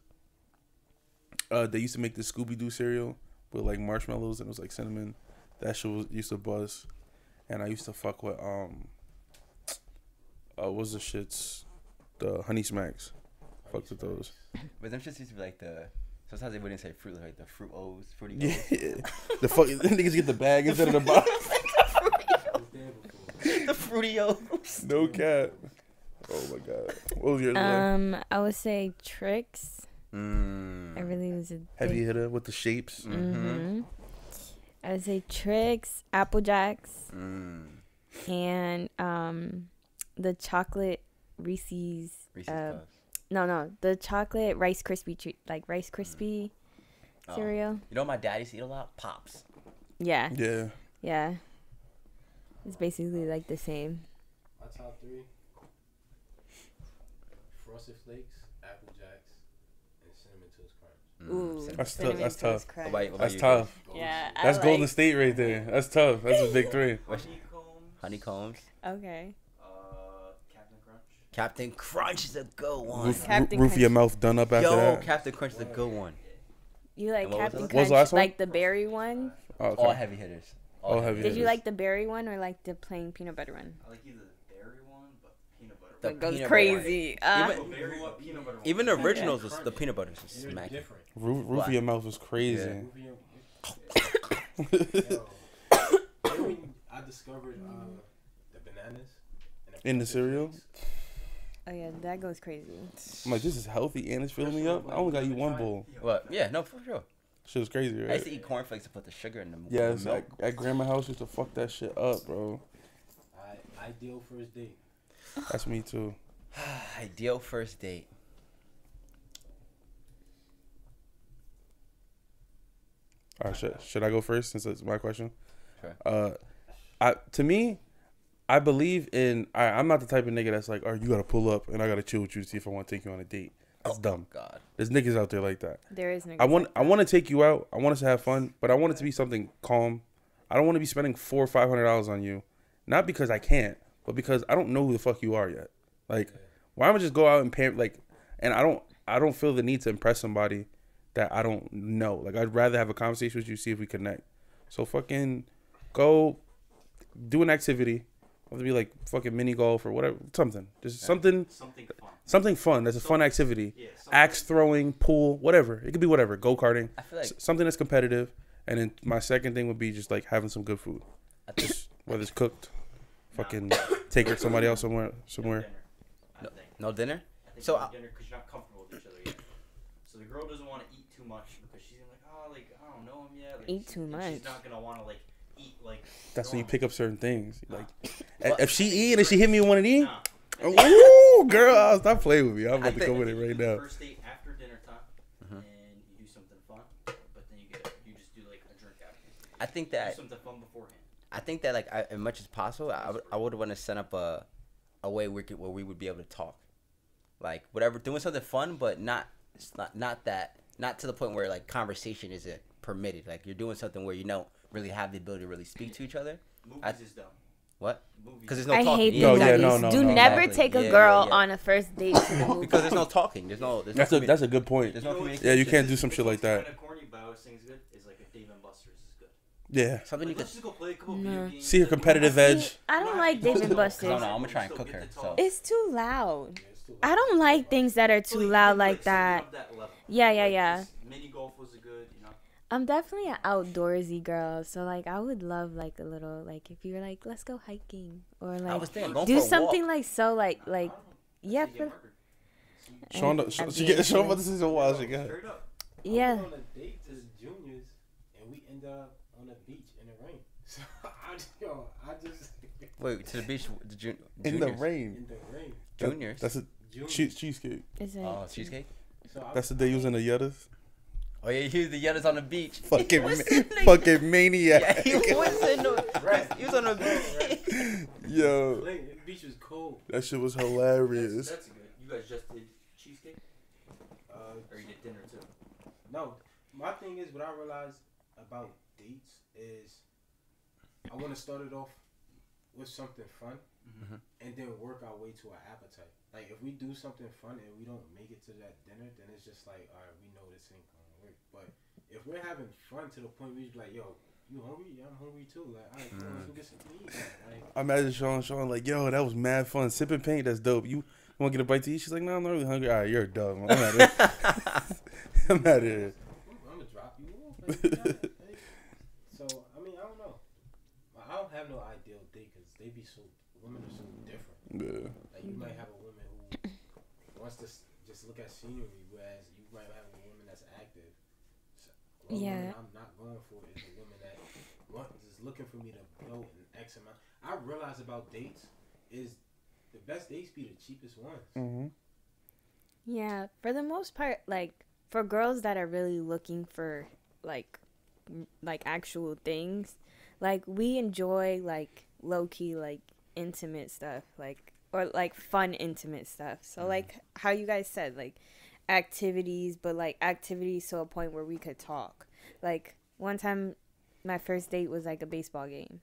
They used to make the Scooby Doo cereal with like marshmallows and it was like cinnamon. That shit used to buzz. And I used to fuck with what's the shits? The Honey Smacks. Fucked with those. But them shits used to be like the. Sometimes they wouldn't say fruit, like the fruit O's, fruity yeah. O's. The fucking niggas get the bag instead of the box. Fruity-Os. No cap. Oh my god. What was yours? I would say Tricks. I really was a Heavy hitter with the shapes. I would say Tricks, Apple Jacks, and the chocolate Reese's. No, the chocolate Rice Krispie treat, like Rice Krispie cereal. You know what my dad used to eat a lot? Pops. Yeah. Yeah. Yeah. It's basically like the same. My top 3: Frosted Flakes, Apple Jacks, and Cinnamon Toast Crunch. Ooh, That's Cinnamon that's Toast tough. Crunch. That's tough. Yeah, That's Golden State right there. That's tough. That's a big 3. Honeycombs. Okay. Captain Crunch. Captain Crunch is a good one. Captain Roof of your Crunch. mouth done up after that. Captain Crunch is a good one. You like And what was Captain the- what was Crunch, the last one? like the berry one? Oh, okay. All heavy hitters. All heavy Did you hitters. like the berry one or like the plain peanut butter one? I like either the berry one, but peanut butter. The It goes peanut crazy. butter. Oh, berry, but peanut butter. Even the originals was the peanut butter was You're smacking. different. Roof of your mouth was crazy. Yeah. Yo, when I discovered the bananas In the cereal? Oh yeah, that goes crazy. I'm like, this is healthy and it's filling me up. I only got to eat 1 bowl. What? Yeah, no, for sure. Shit was crazy, I used right? to eat cornflakes and put the sugar in them. Yes, milk. at grandma's house, used to fuck that shit up, bro. Ideal first date. That's me too. Ideal first date. All right, should I go first since it's my question? Sure. To me, I believe in. I'm not the type of nigga that's like, "Oh, you gotta pull up and I gotta chill with you to see if I want to take you on a date." That's dumb. God. There's niggas out there like that. There is no. I want to take you out. I want us to have fun, but I want it to be something calm. I don't want to be spending $400 or $500 on you, not because I can't, but because I don't know who the fuck you are yet. Like, why don't I just go out and pay? Like, and I don't feel the need to impress somebody that I don't know. Like, I'd rather have a conversation with you, see if we connect. So fucking go do an activity. Whether it be like fucking mini golf or whatever, something. Just something fun. Something fun. That's a fun activity. Yeah, Axe throwing, pool, whatever. It could be whatever. Go karting. I feel like Something that's competitive. And then my second thing would be just like having some good food. Just whether it's cooked, fucking take it somebody else somewhere. no dinner. I think So dinner because you're not comfortable with each other yet. So the girl doesn't want to eat too much because she's like, oh, like I don't know him yet. Like, Eat too much. She's not gonna want to like eat like. That's when you pick up certain things. Like, Well, if she eat and she hit me with one of these, Nah. ooh, girl, stop playing with me. I'm about to think- go with it right now. First date after dinner time, and you do something fun, but then you just do like a drink after. I think Do that something fun beforehand. I think that like as much as possible, I would want to set up a way where we would be able to talk, like whatever, doing something fun, but not to the point where like conversation isn't permitted. Like you're doing something where you don't really have the ability to really speak to each other. Movies is dumb. What? Movies. Because there's no I talking. hate No, movies. yeah, no, Do no, never exactly. take a Yeah, girl yeah. on a first date to the movie. Because there's no talking. There's no That's a good point. There's no communication. Yeah, you can't do some shit like that. Kind of corny, but I always think it's good. Is like a Dave and Buster's is good. Yeah. Something you Like, could. let's just go play a couple video games. See her competitive edge. I don't like Dave and No, Buster's. no, I'm gonna try and cook her. So It's too loud. Yeah, it's too I don't like things that are So, too like, loud you like set it that. up that level. Yeah, yeah, Like, yeah. just Mini golf was a good, you know. I'm definitely an outdoorsy girl, so like I would love like a little like if you were like let's go hiking or I like was thinking going do for a something walk. like so like yeah You get for, murdered. Sean, I'd she be get into Sean it. about to say so wild. She got. Straight up. Yeah. I went on a date to Junior's, and we ended up on a beach in the rain. So I just Wait to the beach. The In the juniors. rain. in the rain. Juniors. That's a Junior's. cheesecake. Is it? Oh, cheesecake. So That's the day you was in the Yettas. Oh yeah, he was the Yettas on the beach. Fucking, was in the- fucking maniac. Yeah, he was in the. He was on the beach. Yo, the beach was cold. that shit was That's hilarious. good. You guys just did cheesecake, or you did dinner too. No, my thing is what I realized about dates is I want to start it off with something fun, and then work our way to our appetite. Like if we do something fun and we don't make it to that dinner, then it's just like, all right, we know this ain't gonna work. But if we're having fun to the point where you're like, yo, you hungry? Yeah, I'm hungry too. Like, all right, cool, let's go get something to eat. Like, I imagine Sean like, yo, that was mad fun. Sipping paint, that's dope. You want to get a bite to eat? She's like, no, I'm not really hungry. All right, you're dumb. I'm out of here. I'm out of here. I'm gonna drop you off. Like, so I mean, I don't know. I don't don't have no ideal date because women are so different. Yeah. Like you might have a woman who wants to just look at scenery, whereas you might have a woman that's active. So woman I'm not going for is a woman that is looking for me to blow an X amount. I realize about dates is the best dates be the cheapest ones. Mm-hmm. Yeah, for the most part, like for girls that are really looking for like actual things, like we enjoy like low key like intimate stuff, like or like fun intimate stuff. So like how you guys said, like activities, but like activities to a point where we could talk. Like one time, my first date was like a baseball game.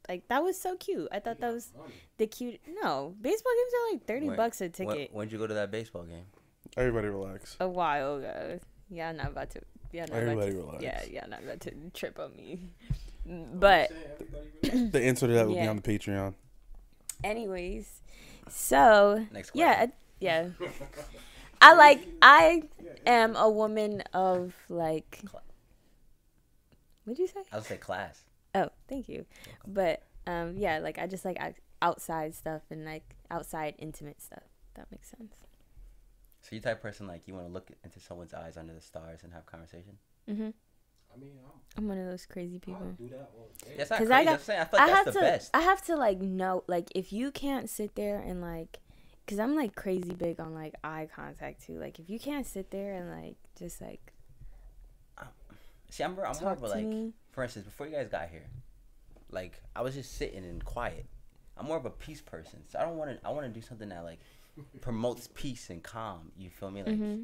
Like that was so cute. I thought that was the cute. No, baseball games are like $30 a ticket. When'd you go to that baseball game? Everybody relax. A while ago. Yeah, I'm not about to. Yeah, not Everybody about to, relax. Yeah, not about to trip on me. But The answer to that will be Yeah. on the Patreon. anyways, so Next question. yeah. I am a woman of like. What'd you say? I would say class. Oh, thank you. But yeah, like I just like outside stuff and like outside intimate stuff. That makes sense. So you type of person like you want to look into someone's eyes under the stars and have conversation? Mhm. I mean, I'm one of those crazy people. I'll do that all day. That's not 'Cause crazy. I I'm saying I feel like that's the best. I have to like know, like if you can't sit there and like, cause I'm like crazy big on like eye contact too. Like if you can't sit there and like just like. See, I'm more of Talk a, to like, me. for instance, before you guys got here, like I was just sitting and quiet. I'm more of a peace person, so I want to do something that like promotes peace and calm. You feel me? Like,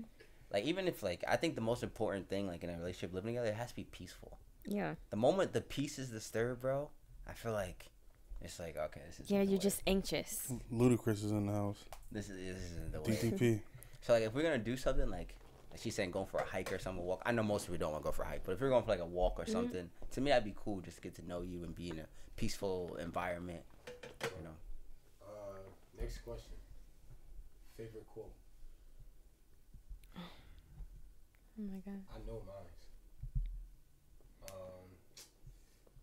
like even if like I think the most important thing like in a relationship living together, it has to be peaceful. Yeah. The moment the peace is disturbed, bro, I feel like it's like okay, this is. Yeah, you're just anxious. Ludacris is in the house. This isn't the way. DTP. So like if we're gonna do something like she's saying going for a hike or something, walk. I know most of you don't want to go for a hike, but if you're going for like a walk or something, to me that'd be cool just to get to know you and be in a peaceful environment. You know. Next question. Favorite quote? Oh my god. I know mine.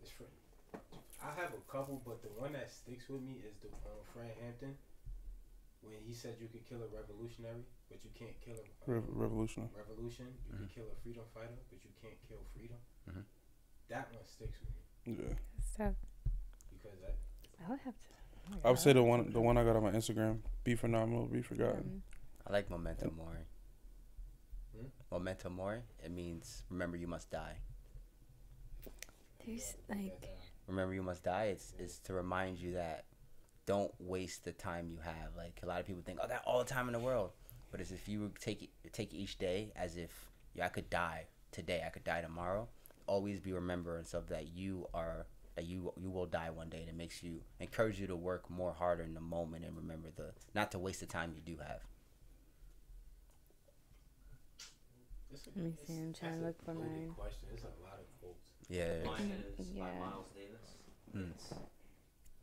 It's for, I have a couple, but the one that sticks with me is the Fred Hampton when he said you could kill a revolutionary, but you can't kill a Revolution. You can kill a freedom fighter, but you can't kill freedom. Mhm. That one sticks with me Yeah. So because that. I would have to. I would say the one I got on my Instagram, be phenomenal, be forgotten. I like memento mori. Memento mori. It means remember you must die. There's like. Remember you must die. It's to remind you that don't waste the time you have. Like a lot of people think, I got all the time in the world, but it's if you take each day as if I could die today, I could die tomorrow. Always be remembrance of that you will die one day, and it makes you encourage you to work more harder in the moment and remember not to waste the time you do have. Let me see. I'm trying to look for mine. Question. There's a lot of quotes. Yeah. Mine is by Yeah. Miles Davis. It's,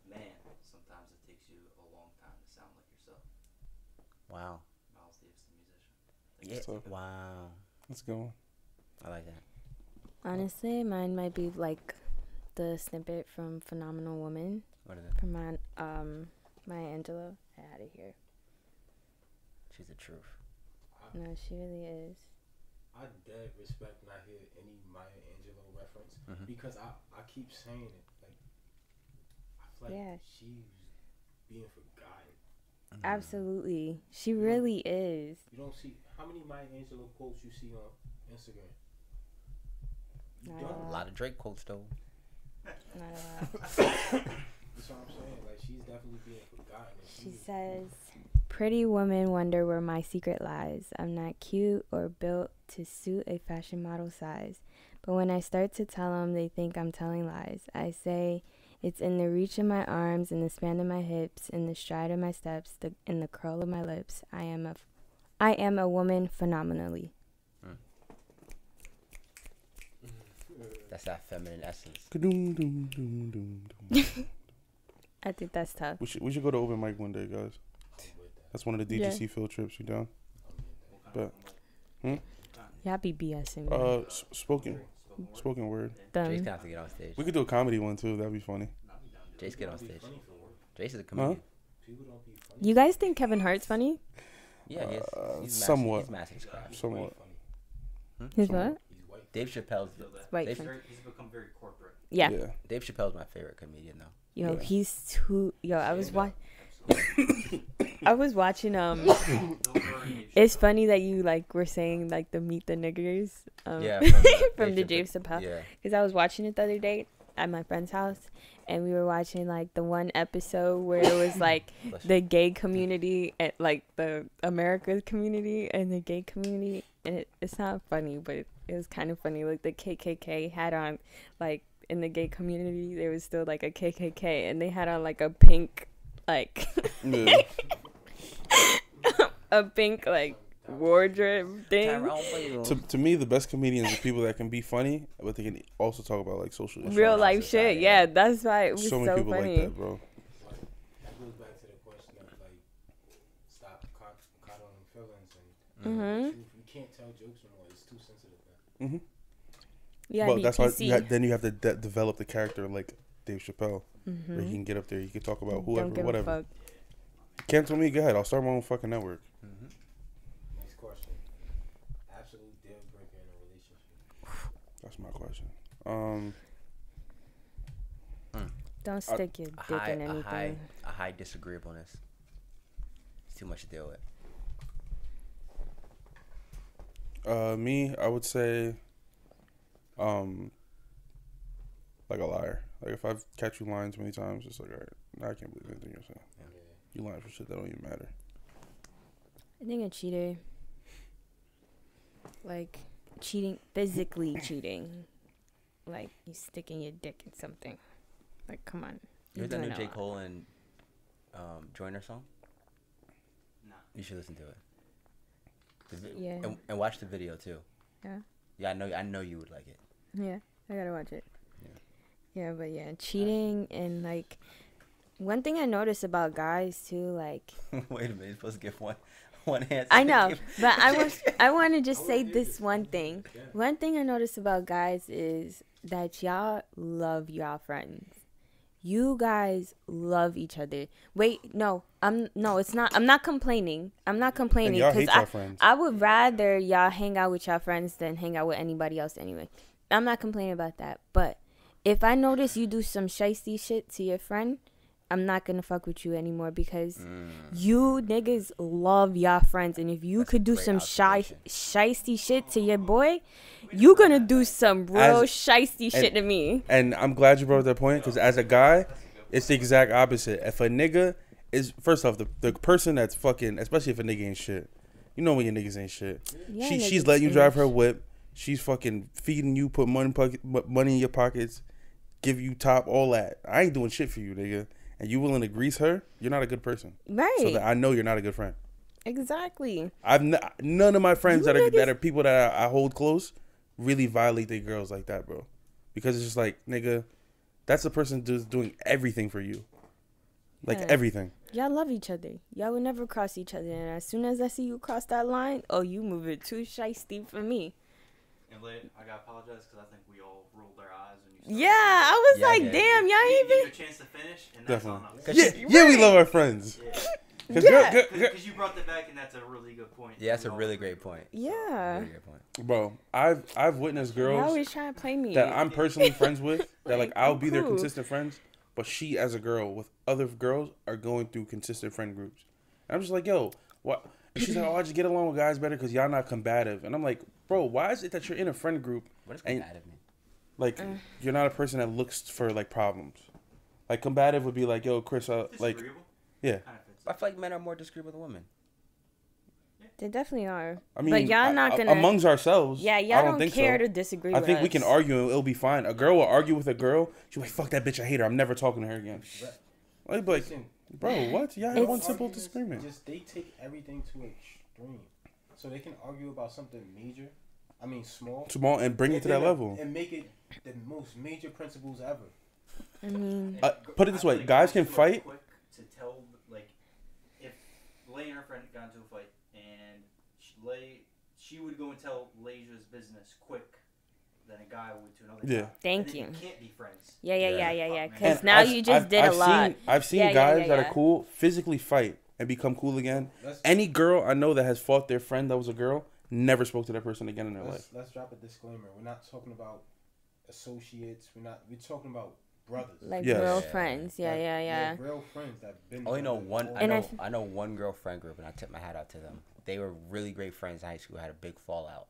man, sometimes it takes you a long time to sound like yourself. Wow. Miles Davis, the musician. Yeah. Wow. Let's go. I like that. Honestly, mine might be like the snippet from Phenomenal Woman What is it? from Maya Angelou. I had it here. She's the truth. No, she really is. I dead respect when I hear any Maya Angelou reference because I keep saying it. Like I feel like she's being forgotten. Absolutely, she really is. You don't see how many Maya Angelou quotes you see on Instagram. You Not don't. A lot of Drake quotes though. Not a lot. That's what I'm saying. Like she's definitely being forgotten. She says, "Pretty women wonder where my secret lies. I'm not cute or built to suit a fashion model size. But when I start to tell them, they think I'm telling lies. I say it's in the reach of my arms, in the span of my hips, in the stride of my steps, in the curl of my lips. I am a woman phenomenally." That's that feminine essence. Ka-doom, doom, doom, doom, doom. I think that's tough. We should go to open mic one day, guys. That's one of the DGC field trips. You down? But Y'all be BSing me. spoken word. Drake's Them. gonna have to get on stage. We could do a comedy one too. That'd be funny. Jace get on stage. Funny for work. Jace is a comedian. People don't be funny. You guys think Kevin Hart's funny? Yeah, he's somewhat. He's mastering his craft. Somewhat. He's Somewhat. what? He's white. Dave Chappelle's. White Dave, funny. He's become very corporate. Yeah. Dave Chappelle's my favorite comedian though. Yo, Yeah. he's too. Yo, I was Absolutely. I was watching. Those are It's funny that you like were saying like the Meet the Niggers. Yeah, From the Dave Chappelle. Yeah. Because I was watching it the other day at my friend's house, and we were watching like the one episode where it was like the gay community and like the America community and the gay community, and it's not funny, but it was kind of funny. Like the KKK had on like in the gay community there was still like a KKK, and they had on like a pink like Yeah. a pink like wardrobe thing. To me, the best comedians are people that can be funny, but they can also talk about like social issues. Real life shit. Yeah, that's why it was So so, many people funny. like that, bro. That goes back to the question of like, stop coddling feelings and Mhm. you can't tell jokes anymore. It's too sensitive. Man. Mm-hmm. Yeah, But be that's why PC. then you have to develop the character like Dave Chappelle, where Mhm. he can get up there, he can talk about Don't whoever, give a whatever. fuck. Cancel me, go ahead. I'll start my own fucking network. Next question. Absolute deal breaker in a relationship. That's my question. Don't stick your dick in anything. A high disagreeableness. It's too much to deal with. Me, I would say, like a liar. Like if I catch you lying too many times, it's like, all right, now I can't believe anything you're saying. Yeah. You lying for shit that don't even matter. I think a cheater, like cheating, physically cheating, like you sticking your dick in something. Like, come on. You heard that doing new a J. lot. Cole and Joyner song? Nah. You should listen to it. Yeah. And watch the video too. Yeah. Yeah, I know you would like it. Yeah, I gotta watch it. Yeah. Yeah, but yeah, cheating and like one thing I noticed about guys too, like Wait a minute, you're supposed to give one answer. I know, but I want to just say this one thing. One thing I noticed about guys is that y'all love y'all friends. You guys love each other. Wait, no, it's not. I'm not complaining. I'm not complaining y'all hate because y'all friends. I would rather y'all hang out with y'all friends than hang out with anybody else anyway. I'm not complaining about that. But if I notice you do some shiesty shit to your friend, I'm not gonna fuck with you anymore because you niggas love y'all friends, and if you could do great some observation. shiesty shit to your boy, you gonna do some real As- shiesty shit to me. And I'm glad you brought up that point because as a guy, it's the exact opposite. If a nigga is, first off, the person that's fucking, especially if a nigga ain't shit, you know when your niggas ain't shit. Yeah, She's niggas letting you drive her ain't whip. She's fucking feeding you, put money in your pockets, give you top, all that. I ain't doing shit for you, nigga. And you willing to grease her? You're not a good person. Right. So that I know you're not a good friend. Exactly. None of my friends You that niggas- are people that I hold close really violate their girls like that, bro. Because it's just like, nigga, that's the person who's doing everything for you. Like Yeah. everything. Y'all love each other. Y'all will never cross each other. And as soon as I see you cross that line, oh, you move it too shiesty for me. And I gotta apologize because I think we all rolled our eyes when you started. Yeah, I was Yeah, like, yeah. damn, You y'all didn't ain't give even. you a chance to finish, and that's on us. Yeah, we love our friends. Yeah. Cause Yeah. Because you brought that back, and that's a really good point. Yeah, that's a We all really agree. great point. Yeah. Really great point. bro, I've witnessed Y'all girls always trying to play me. that I'm personally friends with that like I'll be their cool. consistent friends, but she as a girl with other girls are going through consistent friend groups. And I'm just like, yo, what? And she's like, oh, I just get along with guys better because y'all not combative. And I'm like, bro, why is it that you're in a friend group What does and combative mean? like you're not a person that looks for like problems? Like combative would be like, yo, Chris, like, Disagreeable? yeah. Kind of fits. I feel like men are more disagreeable than women. They definitely are. I mean, but y'all not gonna. amongst ourselves. Yeah, I y'all don't don't think care so. to disagree I with think we us. can argue and it'll be fine. A girl will argue with a girl. She's like, fuck that bitch, I hate her. I'm never talking to her again. I'd be like, Listen, bro, what? Yeah, It's- one simple arguments disagreement. Just they take everything to extreme, so they can argue about something major. I mean, small. Small and bring it to that level. and make it the most major principles ever. I mean, Put it this I feel way, like guys can girls who are fight. Quick to tell, like, if Lay and her friend got into a fight, and she would go and tell Layja's business quick, than a guy would to another Yeah. guy. Thank And then you. Can't be friends. Yeah. Fuck, Because man. now you just did a lot. I've seen Yeah, guys that yeah. are cool physically fight and become cool again. Let's- Any girl I know that has fought their friend that was a girl never spoke to that person again in their life. Let's drop a disclaimer. We're not talking about associates. We're talking about brothers. Like Yes. real Yeah. friends. Like, Yeah. real friends that been. I only know together one. all I And know. life. I know one girlfriend group, and I tip my hat out to them. They were really great friends in high school. Had a big fallout.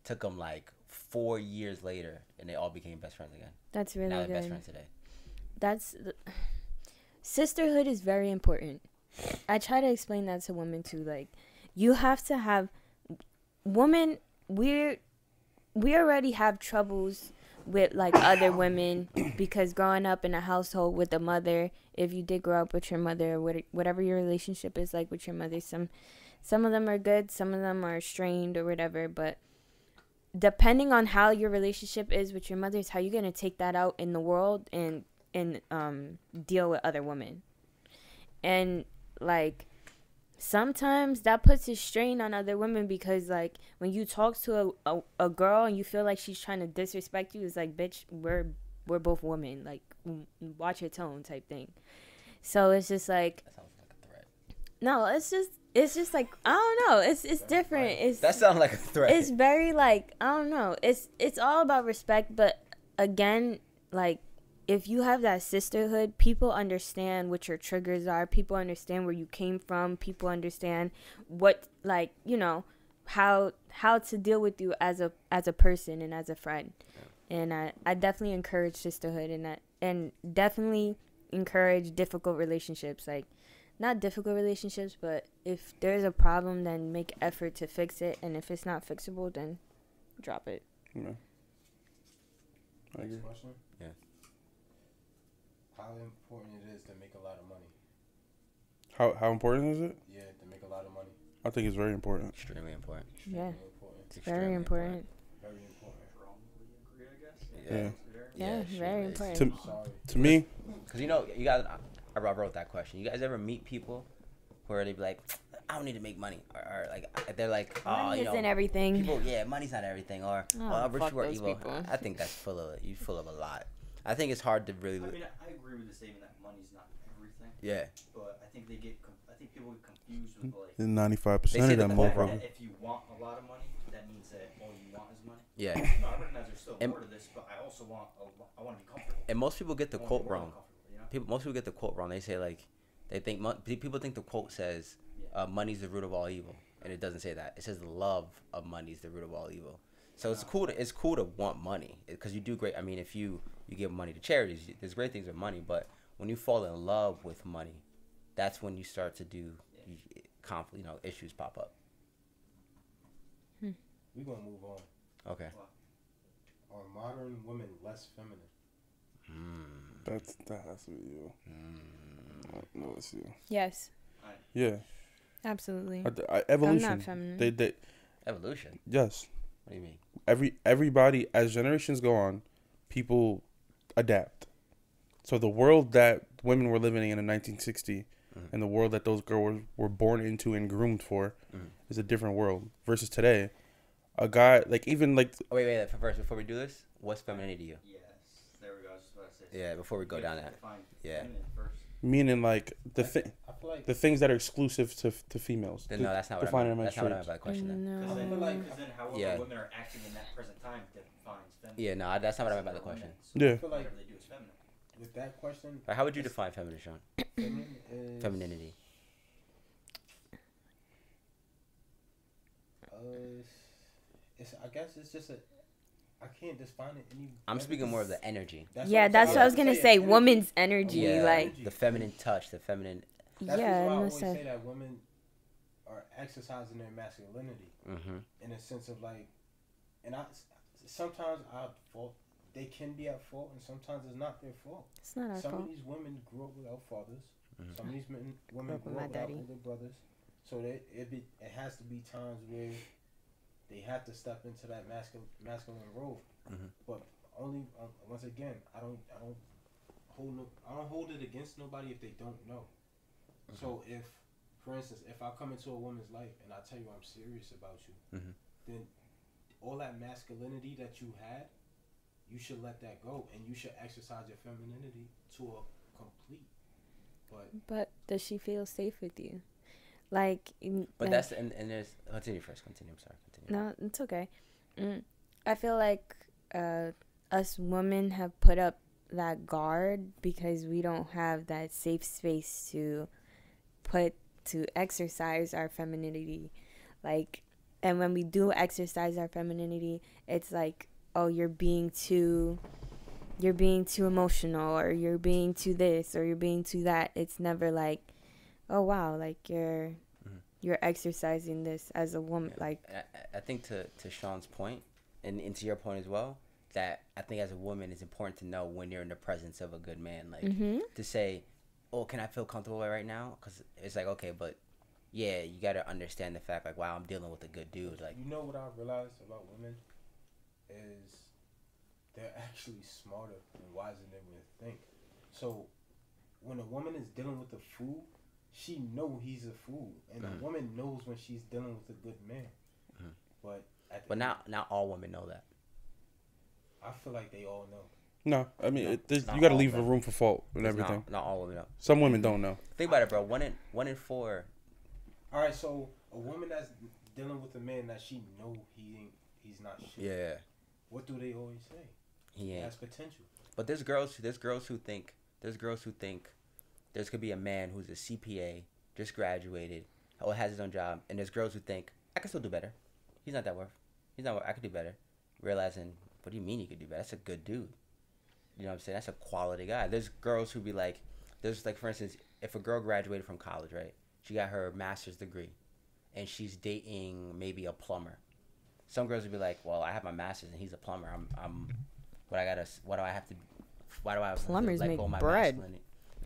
Took them like 4 years later, and they all became best friends again. That's really Now they're best good. friends today. Sisterhood is very important. I try to explain that to women too. Like, you have to have women. We already have troubles with like other women because growing up in a household with a mother, if you did grow up with your mother, or whatever your relationship is like with your mother, some of them are good, some of them are strained or whatever, but depending on how your relationship is with your mother is how you're going to take that out in the world and deal with other women. And like sometimes that puts a strain on other women because like when you talk to a girl and you feel like she's trying to disrespect you, it's like, bitch, we're both women, like watch your tone type thing. So it's just like, That sounds like a threat. no, it's just like, I don't know, it's different. It's That sounds like a threat. it's very like, I don't know, it's all about respect. But again, like if you have that sisterhood, people understand what your triggers are, people understand where you came from, people understand what, like, you know, how to deal with you as a person and as a friend. And I definitely encourage sisterhood and definitely encourage difficult relationships. Like, not difficult relationships, but if there's a problem, then make effort to fix it. And if it's not fixable, then drop it. Yeah. I agree. Next question. Yeah. How important it is to make a lot of money? How important is it? Yeah, to make a lot of money. I think it's very important. Extremely important. Yeah, Extremely important. It's very extremely important. Very important. Strongly agree, I guess. Yeah. Yeah, sure very is. important. To, Sorry. to me, Cause you know, you guys, I wrote that question. You guys ever meet people where they be like, I don't need to make money, or like they're like, oh, Money you know, isn't everything. people, yeah, money's not everything, or Oh, rich fuck people are those evil. people. I think that's full of a lot. I think it's hard to really, I mean, I agree with the statement that money's not everything, yeah. but I think people get confused with like. 95% They of say that that The fact motherfucker. that if you want a lot of money, that means that all you want is money. Yeah. No, I recognize there's still And- more to this, but I also want I want to be comfortable. And most people get the I wanna quote be more than wrong. comfortable, you know? Most people get the quote wrong. They say like, they think people think the quote says, "Money's the root of all evil," and it doesn't say that. It says the love of money is the root of all evil. So it's cool to want money because you do great. I mean, if you give money to charities, there's great things with money. But when you fall in love with money, that's when you start to do conflict. You know, issues pop up. We're gonna move on. Okay. Are modern women less feminine? That has to be you. No, it's you. Yes, Yeah. absolutely. Evolution. I'm not feminine. They Evolution. yes. What do you mean? Everybody, as generations go on, people adapt. So the world that women were living in 1960 and the world that those girls were born into and groomed for is a different world versus today. A guy like even like Oh, wait. First, before we do this, what's femininity to you? Yes, there we go. I was just about to say. Yeah. Before we go down that. Define Yeah. feminine first. meaning like I feel like the things that are exclusive to females. Then, no, that's not what I defining meant. my That's not what I meant traits. by the question. Then. No. Because I feel like, because then however Yeah. women are acting in that present time defines feminine. Yeah. No, that's not what I meant by the question. So Yeah. I feel like whatever they do is feminine. with that question, Like, how would you define feminine, Sean? feminine is Femininity. It's I guess it's just I can't define it any. I'm speaking more of the energy. Yeah, that's what I was gonna say. Woman's energy, Yeah, like, the feminine touch, the feminine. That's yeah, why I in a always say sense. that women are exercising their masculinity in a sense of like, and sometimes I fault. They can be at fault, and sometimes it's not their fault. It's not our Some fault. of these women grew up without fathers. Some of these women Grew grew up up with my without daddy. older brothers. So it has to be times where they have to step into that masculine role. But only once again, I don't hold it against nobody if they don't know. So if, for instance, if I come into a woman's life and I tell you I'm serious about you, then all that masculinity that you had you should let that go, and you should exercise your femininity to a complete. But does she feel safe with you? Like, But that's and there's continue first. Continue. I'm sorry. Continue. No, it's okay. I feel like us women have put up that guard because we don't have that safe space to exercise our femininity. Like, and when we do exercise our femininity, it's like, oh, you're being too emotional, or you're being too this, or you're being too that. It's never like, oh wow, like you're exercising this as a woman. Yeah. Like, I think to Sean's point, and to your point as well, that I think as a woman it's important to know when you're in the presence of a good man, like to say, oh, can I feel comfortable right now? Because it's like, okay, but yeah, you got to understand the fact, like, wow, I'm dealing with a good dude. Like, you know what I realized about women is they're actually smarter and wiser than we think. So when a woman is dealing with a fool, she know he's a fool, and a woman knows when she's dealing with a good man. But not all women know that. I feel like they all know. No, I mean, you got to leave a room for fault and everything. Not all women know. Some women don't know. Think about it, bro. One in four. All right, so a woman that's dealing with a man that she know he's not shit. Yeah. What do they always say? He ain't. Has potential. But there's girls who think there could be a man who's a CPA, just graduated, or has his own job, and there's girls who think I can still do better. He's not that worth. I could do better. Realizing, what do you mean you could do better? That's a good dude. You know what I'm saying? That's a quality guy. There's girls who be like, for instance, if a girl graduated from college, right? She got her master's degree, and she's dating maybe a plumber. Some girls would be like, well, I have my master's and he's a plumber. Why do I have to plumbers let make go of my bread. masculinity?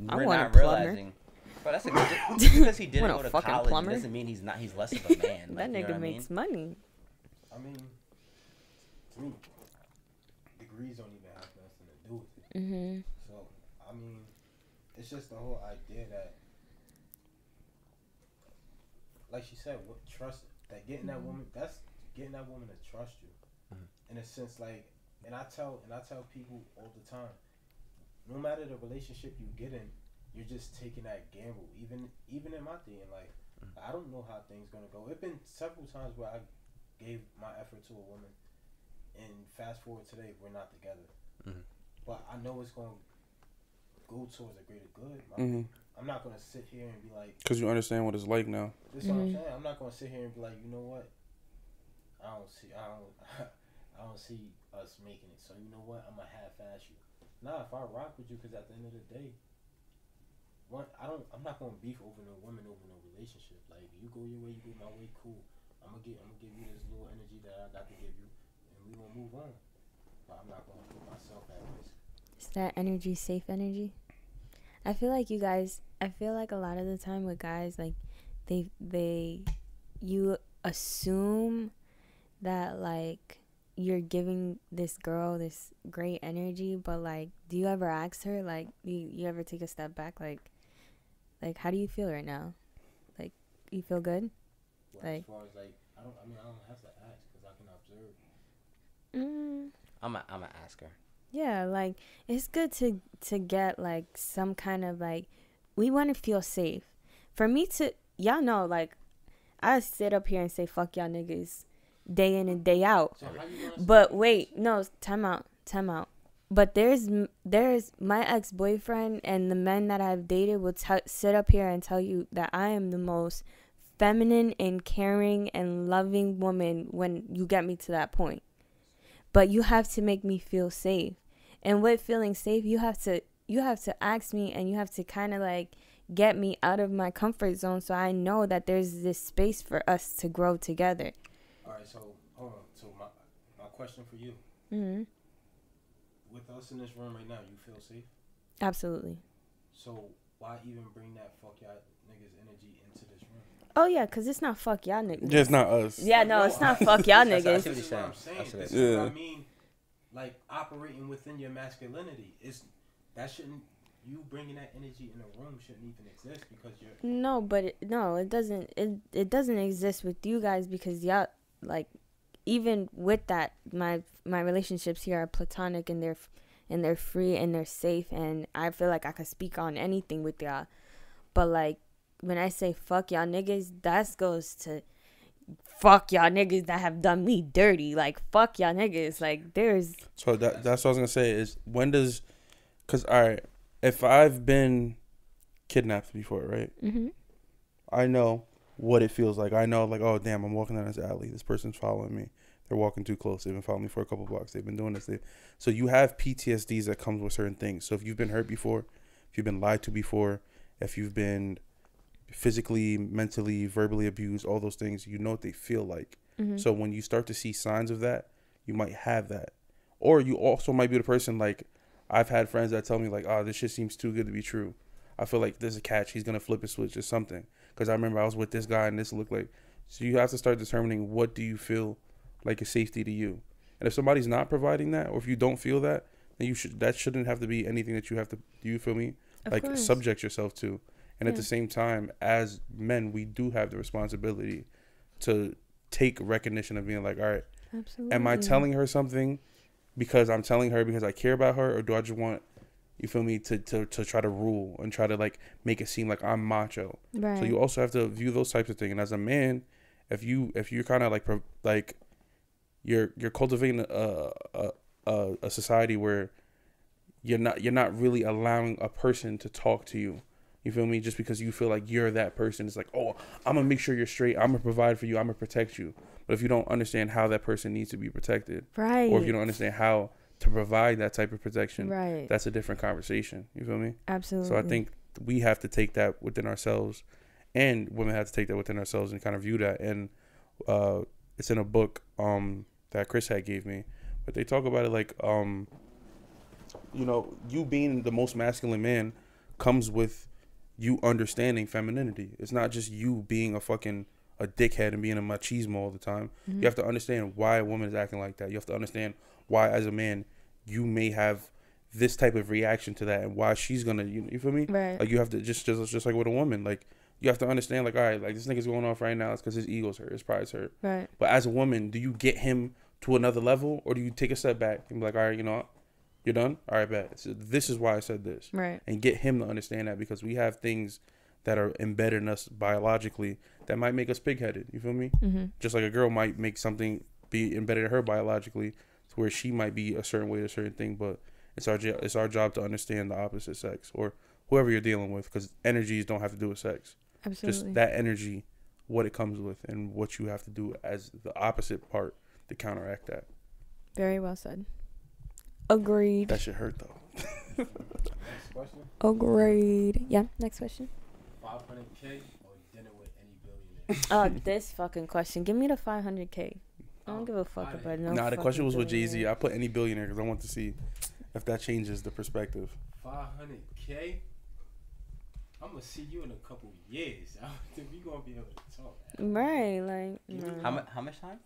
I We're want not a plumber. realizing, bro, that's a good, just because he didn't Want go a to fucking college plumber? doesn't mean he's less of a man. that Like, you know nigga what makes I mean? money. I mean, to me, degrees don't even have nothing to do with it. So, I mean, it's just the whole idea that, like she said, what trust, that getting that woman, that's getting that woman to trust you. In a sense, like, and I tell people all the time, no matter the relationship you get in, you're just taking that gamble. Even in my dating life, I don't know how things gonna go. It's been several times where I gave my effort to a woman, and fast forward today, we're not together. But I know it's gonna go towards a greater good. I'm not gonna sit here and be like, because you understand what it's like now. This is what I'm saying. I'm not gonna sit here and be like, you know what? I don't see us making it. So you know what? I'm gonna half-ass you. Nah, if I rock with you, because at the end of the day, I'm not gonna beef over no woman, over no relationship. Like, you go your way, you go my way, cool. I'm gonna give you this little energy that I got to give you, and we gonna move on. But I'm not gonna put myself at risk. Is that energy safe energy? I feel like a lot of the time with guys, like, you assume that, like, you're giving this girl this great energy, but, like, do you ever ask her, like, you ever take a step back, like, how do you feel right now? Like, you feel good? Well, like, as far as, like, I don't have to ask, because I can observe. I'm a asker. Yeah, like, it's good to get, like, some kind of, like, we want to feel safe. For me to, y'all know, like, I sit up here and say, fuck y'all niggas day in and day out. So how you But wait, no, time out. But there's my ex-boyfriend and the men that I've dated will sit up here and tell you that I am the most feminine and caring and loving woman when you get me to that point. But you have to make me feel safe. And with feeling safe, you have to ask me, and you have to kind of, like, get me out of my comfort zone, so I know that there's this space for us to grow together. All right, so hold on. So my question for you. With us in this room right now, you feel safe? Absolutely. So why even bring that fuck y'all niggas energy into this room? Oh yeah, cause it's not fuck y'all niggas. Yeah, it's not us. Yeah, no, it's not fuck y'all That's niggas. This is what I'm saying. This Yeah. is what I mean. Like, operating within your masculinity, you bringing that energy in a room shouldn't even exist, because you're. No, but it doesn't. It doesn't exist with you guys because y'all, like, even with that, my relationships here are platonic, and they're free and they're safe, and I feel like I could speak on anything with y'all. But like when I say fuck y'all niggas, that goes to fuck y'all niggas that have done me dirty. Like fuck y'all niggas. Like there's. So that's what I was gonna say is when does, cause all right, if I've been kidnapped before, right? Mm-hmm. I know what it feels like. I know like, oh damn, I'm walking down this alley. This person's following me. They're walking too close. They've been following me for a couple blocks. They've been doing this. So you have PTSDs that comes with certain things. So if you've been hurt before, if you've been lied to before, if you've been physically, mentally, verbally abused, all those things, you know what they feel like. Mm-hmm. So when you start to see signs of that, you might have that. Or you also might be the person like, I've had friends that tell me like, oh, this shit seems too good to be true. I feel like there's a catch. He's going to flip a switch or something. Because I remember I was with this guy and this looked like. So you have to start determining what do you feel like is safety to you. And if somebody's not providing that, or if you don't feel that, then that shouldn't have to be anything that you have to, do you feel me? Of like course. Subject yourself to. And at the same time, as men, we do have the responsibility to take recognition of being like, all right, Absolutely. am I telling her something because I'm telling her because I care about her, or do I just want, you feel me, to try to rule and try to like make it seem like I'm macho? Right. So you also have to view those types of things. And as a man, if you're kind of like you're cultivating a society where you're not really allowing a person to talk to you. You feel me? Just because you feel like you're that person. It's like, oh, I'm going to make sure you're straight. I'm going to provide for you. I'm going to protect you. But if you don't understand how that person needs to be protected, right, or if you don't understand how to provide that type of protection, right, that's a different conversation. You feel me? Absolutely. So I think we have to take that within ourselves, and women have to take that within ourselves and kind of view that. And it's in a book that Chris had gave me, but they talk about it like, you know, you being the most masculine man comes with you understanding femininity. It's not just you being a dickhead and being a machismo all the time. Mm-hmm. You have to understand why a woman is acting like that. You have to understand why, as a man, you may have this type of reaction to that, and why she's gonna, you feel me? Right. Like you have to just like with a woman, like you have to understand, like, all right, like this nigga's going off right now. It's because his ego's hurt, his pride's hurt. Right. But as a woman, do you get him to another level, or do you take a step back and be like, all right, you know what? You're done? All right, bet. So this is why I said this. Right. And get him to understand that, because we have things that are embedded in us biologically that might make us pig-headed. You feel me? Mm-hmm. Just like a girl might make something be embedded in her biologically to where she might be a certain way to a certain thing, but it's our job to understand the opposite sex or whoever you're dealing with, because energies don't have to do with sex. Absolutely. Just that energy, what it comes with, and what you have to do as the opposite part to counteract that. Very well said. Agreed. That shit hurt though. Next question. Agreed. Yeah. Next question. 500K or dinner with any billionaire? Oh, this fucking question. Give me the 500K. I don't give a fuck about no. Nah, the question was with Jay-Z. billionaire. I put any billionaire because I want to see if that changes the perspective. 500K? I'm gonna see you in a couple years. I don't think we gonna be able to talk. Right, like no. How much time?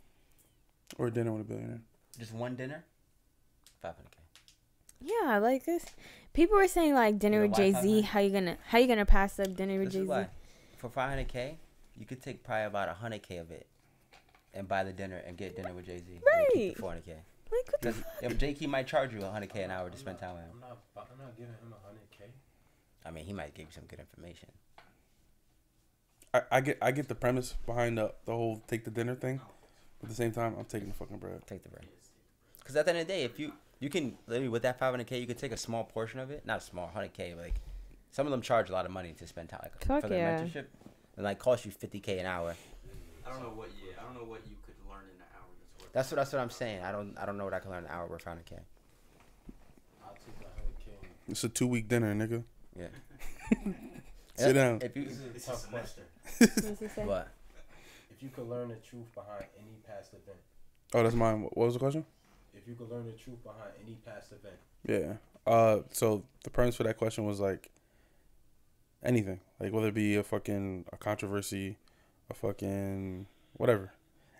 Or dinner with a billionaire. Just one dinner? 500K. Yeah, like this. People were saying like dinner You know with why Jay-Z. 500? How you gonna pass up dinner with This is Jay-Z? why. For 500K, you could take probably about 100K of it and buy the dinner and get dinner with Jay-Z. Right. And keep the 400K. Like what the Because if Jay-Z might charge you 100K an hour to spend time with him. I'm not giving him 100K. I mean, he might give you some good information. I get the premise behind the whole take the dinner thing. But at the same time, I'm taking the fucking bread. Take the bread. Because at the end of the day, if you can literally with that 500K, you could take a small portion of it. Not small, 100K. Like some of them charge a lot of money to spend time Fuck for their yeah. mentorship. And like cost you 50K an hour. I don't know what you could learn in an hour that's worth. That's what I'm saying. I don't know what I can learn in an hour worth 100K. I'll take the 100K. It's a 2-week dinner, nigga. Yeah. Sit down. If you It's a tough question. What's it say? what? If you could learn the truth behind any past event. Oh, that's mine. What was the question? If you could learn the truth behind any past event. Yeah. So the premise for that question was like anything, like whether it be a controversy, a fucking whatever,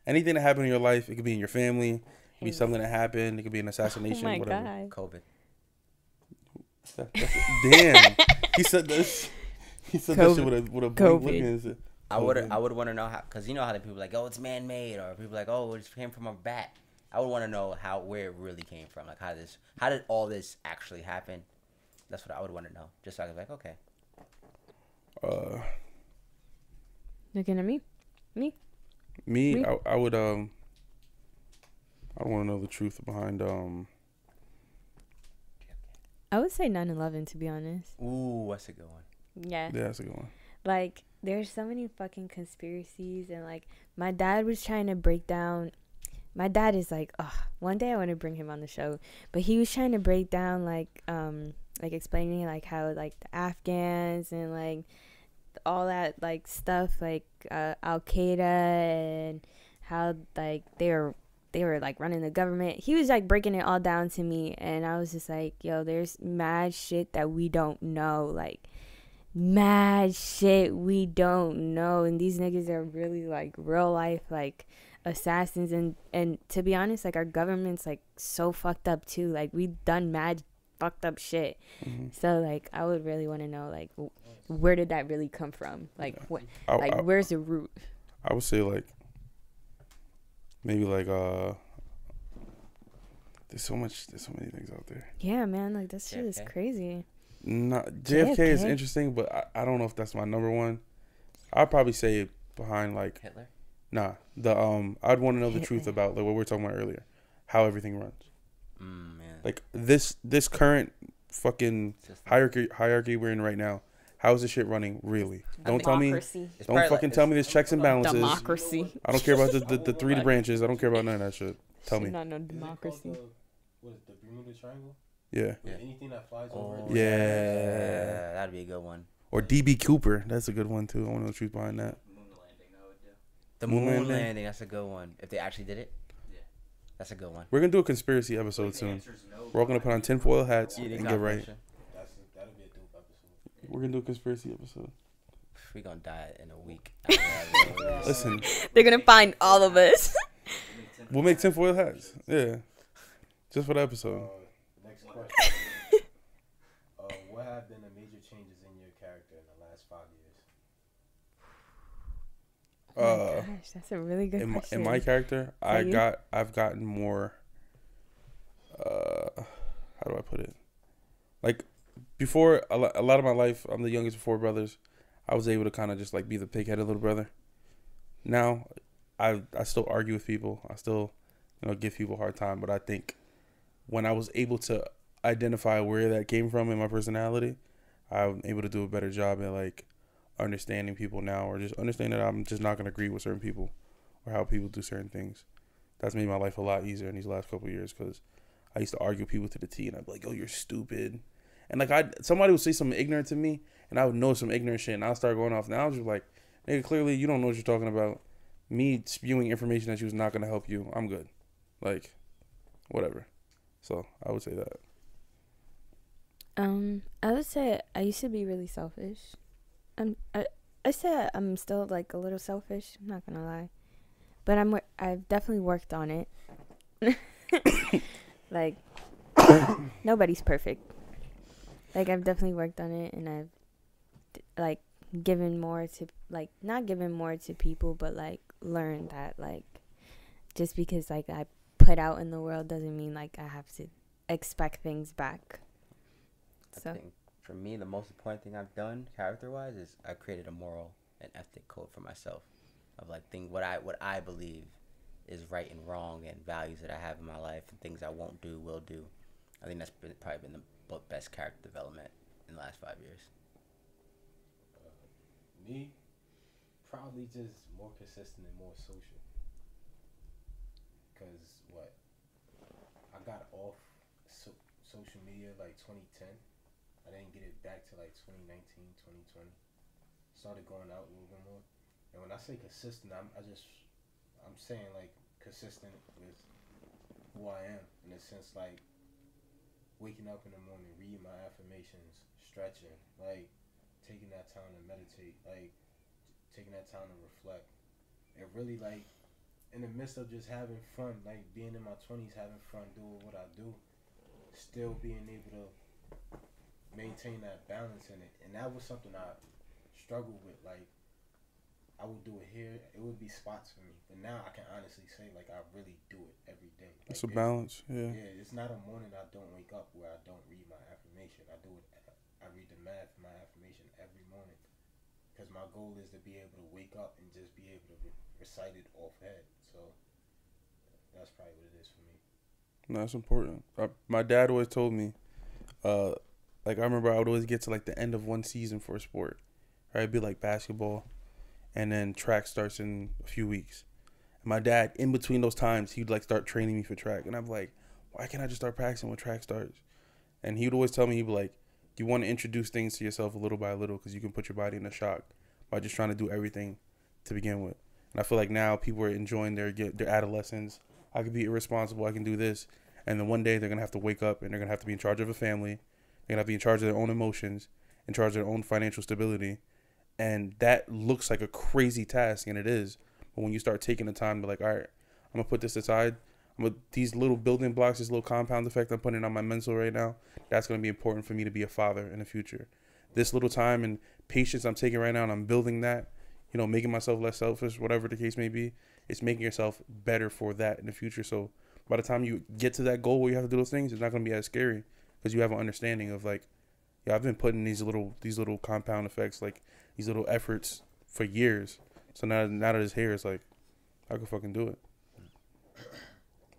anything that happened in your life. It could be in your family. It could be something that happened. It could be an assassination. Oh my whatever. god. COVID. Damn. He said this. He said that shit with a blank look COVID. in his I would want to know how, because you know how the people are like, oh, it's man made, or people are like, oh, it just came from a bat. I would want to know where it really came from, like how did all this actually happen? That's what I would want to know, just so I was like, okay. Looking at me. I would I want to know the truth behind I would say 9/11, to be honest. Ooh, that's a good one. Yeah. Yeah, that's a good one. Like, there's so many fucking conspiracies, and like my dad was trying to break down. My dad is like, one day I want to bring him on the show, but he was trying to break down like explaining like how like the Afghans and like all that like stuff, like Al Qaeda, and how like they were like running the government. He was like breaking it all down to me, and I was just like, yo, there's mad shit that we don't know, like mad shit we don't know, and these niggas are really like real life like assassins, and to be honest, like our government's like so fucked up too, like we done mad fucked up shit. So like I would really want to know like where did that really come from, like what, like where's the root? I would say like maybe like there's so many things out there. Yeah, man, like this shit is crazy. JFK is interesting, but I don't know if that's my number one. I'd probably say behind like Hitler. Nah, I'd want to know the truth about like what we were talking about earlier, how everything runs. Man. Like this current fucking hierarchy we're in right now. How is this shit running really? Don't tell me there's checks and balances. Democracy. I don't care about the three branches. I don't care about none of that shit. Tell me. Not no democracy. What is the Bermuda Triangle? Yeah. Anything that flies over. Yeah, that'd be a good one. Or DB Cooper. That's a good one too. I want to know the truth behind that. The moon landing. That's a good one. If they actually did it. Yeah. That's a good one. We're gonna do a conspiracy episode soon. We're all gonna put on tinfoil hats and get right. That'll be a dope episode. We're gonna do a conspiracy episode. We're gonna die in a week. Listen. They're gonna find all of us. We'll make tinfoil hats. Yeah. Just for the episode. Next question. What have been the major changes in your character in the last 5 years? Oh my gosh, that's a really good question. In my character, I've gotten more. How do I put it? Like before, a lot of my life, I'm the youngest of 4 brothers. I was able to kind of just like be the pig-headed little brother. Now, I still argue with people. I still, give people a hard time. But I think when I was able to identify where that came from in my personality, I'm able to do a better job at like understanding people now, or just understand that I'm just not going to agree with certain people or how people do certain things. That's made my life a lot easier in these last couple of years, because I used to argue with people to the T, and I'd be like, oh, you're stupid. And like somebody would say something ignorant to me, and I would know some ignorant shit, and I'll start going off. Now I'm just like, nigga, clearly you don't know what you're talking about. Me spewing information that you was not going to help you, I'm good. Like, whatever. So I would say that. I would say I used to be really selfish. I say I'm still like a little selfish. I'm not gonna lie, but I've definitely worked on it. Like nobody's perfect. Like I've definitely worked on it, and I've like given more to like not given more to people, but like learned that like just because like I put out in the world doesn't mean like I have to expect things back. So. I think for me, the most important thing I've done character-wise is I created a moral and ethic code for myself of like what I believe is right and wrong, and values that I have in my life, and things I won't do, will do. I think that's probably been the best character development in the last 5 years. Me, probably just more consistent and more social. Cause I got off social media like 2010. I didn't get it back to like 2019, 2020. Started going out a little bit more. And when I say consistent, I'm saying like consistent with who I am, in a sense, like waking up in the morning, reading my affirmations, stretching, like taking that time to meditate, like taking that time to reflect, and really like in the midst of just having fun, like being in my 20s, having fun, doing what I do, still being able to maintain that balance in it. And that was something I struggled with, like I would do it here. It would be spots for me. But now I can honestly say, like, I really do it every day. Like, it's a balance, yeah. Yeah, it's not a morning I don't wake up where I don't read my affirmation. I do it. I read the math, my affirmation every morning. Because my goal is to be able to wake up and just be able to recite it off head. So that's probably what it is for me. No, that's important. My dad always told me, like I remember I would always get to like the end of one season for a sport. Right, it'd be like basketball, and then track starts in a few weeks. And my dad, in between those times, he'd like start training me for track, and I'm like, why can't I just start practicing when track starts? And he would always tell me, he'd be like, you want to introduce things to yourself a little by little because you can put your body in a shock by just trying to do everything to begin with. And I feel like now people are enjoying their adolescence. I could be irresponsible. I can do this. And then one day they're going to have to wake up and they're going to have to be in charge of a family. They're going to have to be in charge of their own emotions, in charge of their own financial stability. And that looks like a crazy task, and it is. But when you start taking the time to like, all right, I'm going to put this aside. These little building blocks, this little compound effect I'm putting on my mental right now, that's going to be important for me to be a father in the future. This little time and patience I'm taking right now, and I'm building that, you know, making myself less selfish, whatever the case may be, it's making yourself better for that in the future. So by the time you get to that goal where you have to do those things, it's not going to be as scary because you have an understanding of like, yeah, I've been putting these little compound effects, like these little efforts for years. So now that it's here, it's like, I can fucking do it.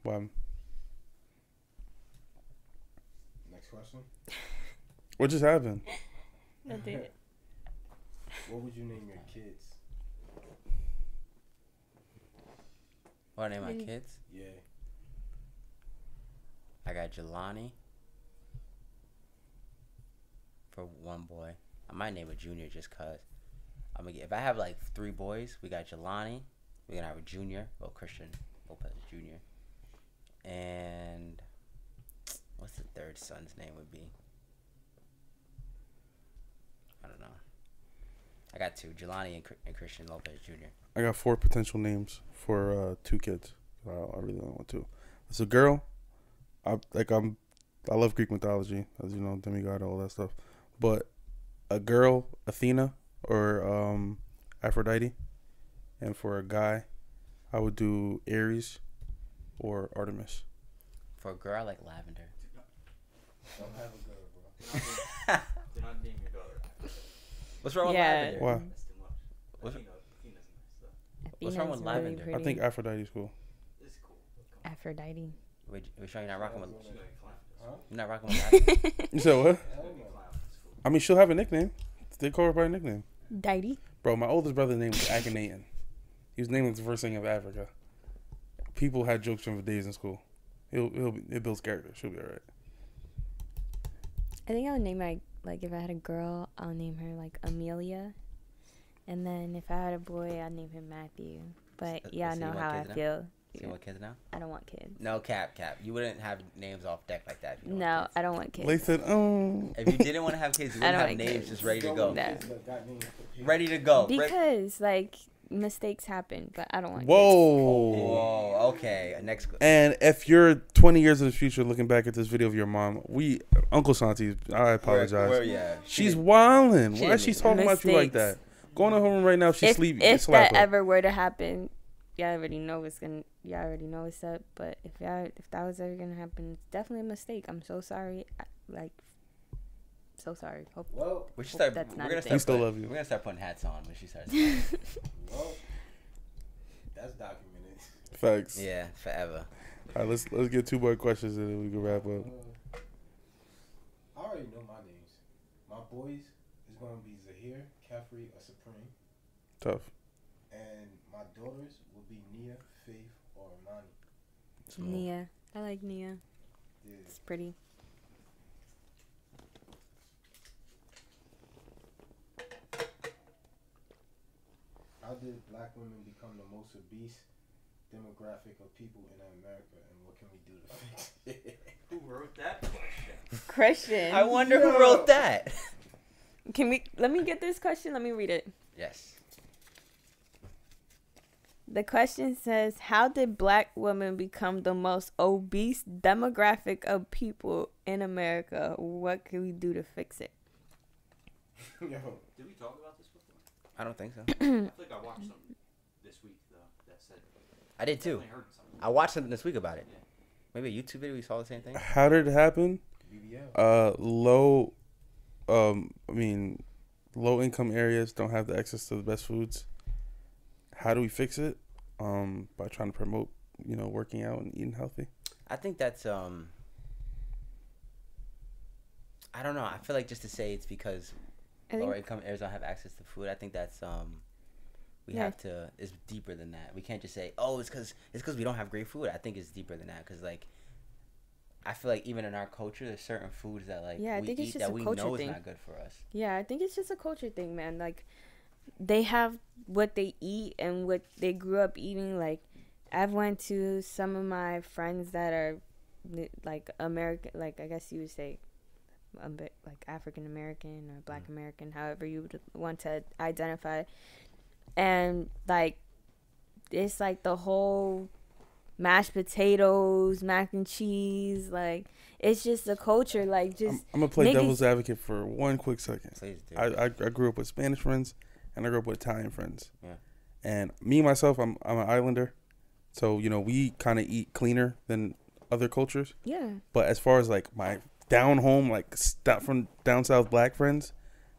Wow. Next question. What just happened? I did. What would you name your kids? What name my kids? Yeah. I got Jelani for one boy. I might name it Junior just cause. If I have like 3 boys, we got Jelani. We're gonna have a Junior. Well, Christian Lopez Junior. And what's the third son's name would be? I don't know. I got 2, Jelani and Christian Lopez Jr. I got 4 potential names for 2 kids. I really don't want 2. It's a girl. I love Greek mythology, as you know, Demigod, all that stuff. But a girl, Athena or Aphrodite, and for a guy, I would do Ares or Artemis. For a girl, I like Lavender. Don't have a girl, bro. Do not name your daughter. What's wrong with Lavender? Why? That's too much. What's- Athena's nice though. What's wrong with Really lavender? pretty. I think Aphrodite's cool. It's cool. But come Aphrodite. Wait, are you sure you're not rocking with? on. She's gonna get clowned. Huh? You're not rocking with Lavender? You said what? She's gonna get clowned. It's cool. I mean, she'll have a nickname. They call her by a nickname. Deity. Bro, my oldest brother's name was Akhenaten. He was named like the first king of Africa. People had jokes from for days in school. It builds character. She'll be alright. I think I would name like if I had a girl, I'll name her like Amelia. And then if I had a boy, I'd name him Matthew. But yeah, I So you know want how I kids now? feel. So you want kids now? I don't want kids. No, Cap. You wouldn't have names off deck like that. If you don't No, want kids. I don't want kids. They said, oh. If you didn't want to have kids, you I wouldn't don't have like names kids. just ready to go. No. Ready to go. Because like mistakes happen, but I don't want kids. Whoa. Whoa. Okay. Next. And if you're 20 years in the future looking back at this video of your mom, Uncle Santi, I apologize. Yeah. She's wilding. She Why is she didn't- talking about you like that? Mistakes. Go in her room right now. She's If sleeping. that Slap her. ever were to happen, y'all already know what's up. But if that was ever gonna happen, it's definitely a mistake. I'm so sorry. So sorry. Hope Well, We should start. That's We're not gonna a start. thing. We still putting- love you. We're gonna start putting hats on when she starts. well, that's documented. Facts. Yeah, forever. All right, let's get 2 more questions and then we can wrap up. I already know my names. My boys is going to be Zahir, Caffrey, or Supreme. Tough. And my daughters will be Nia, Faith, or Imani. Nia. I like Nia. Yeah. It's pretty. How did black women become the most obese demographic of people in America, and what can we do to fix it? Who wrote that question? Christian. I wonder who wrote that. Let me get this question. Let me read it. Yes. The question says, how did black women become the most obese demographic of people in America? What can we do to fix it? Yo, Did we talk about this before? I don't think so. I feel like I watched something this week though that said. I did too. I heard something. I watched something this week about it. Yeah. Maybe a YouTube video. We saw the same thing. How did it happen? Low income areas don't have the access to the best foods. How do we fix it? By trying to promote, working out and eating healthy. I think that's I don't know. I feel like just to say it's because lower income areas don't have access to food. I think that's we have to. It's deeper than that. We can't just say, oh, it's because we don't have great food. I think it's deeper than that because like. I feel like even in our culture, there's certain foods that like I we think it's eat just that a we culture know thing. is not good for us. Yeah, I think it's just a culture thing, man. Like, they have what they eat and what they grew up eating. Like, I've went to some of my friends that are like American, like I guess you would say, like African American or Black American, however you would want to identify. And like, it's like the whole mashed potatoes, mac and cheese, like it's just a culture. Like, just I'm gonna play devil's advocate for one quick second. Please do. I grew up with Spanish friends and I grew up with Italian friends. Yeah. And me myself, I'm an islander, so we kind of eat cleaner than other cultures. Yeah. But as far as like my down home, like from down south Black friends,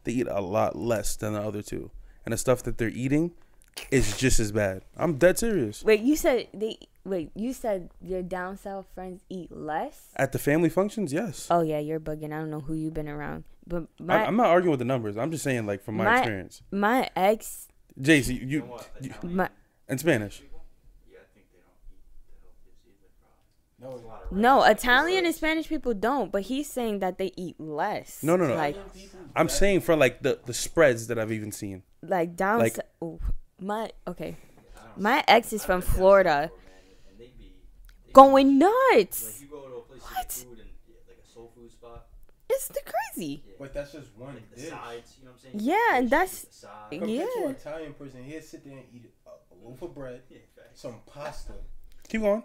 they eat a lot less than the other two, and the stuff that they're eating is just as bad. I'm dead serious. Wait, you said your down south friends eat less? At the family functions, yes. Oh yeah, you're bugging. I don't know who you've been around, but I'm not arguing with the numbers. I'm just saying, like, from my experience. My ex, Jace, you in Spanish. Yeah, I think they don't eat the healthiest either. no, Italian and Spanish people don't. But he's saying that they eat less. No. Like, I'm saying for like the spreads that I've even seen. like down. Like- My My ex is from Florida. Going nuts. Like you go to a place to get food and like a soul food spot. It's the crazy. But that's just one Like the dish. sides, you know what I'm saying? Yeah, and that's Compared to yeah. an Italian person, he'll sit there and eat a loaf of bread, some pasta, Keep going.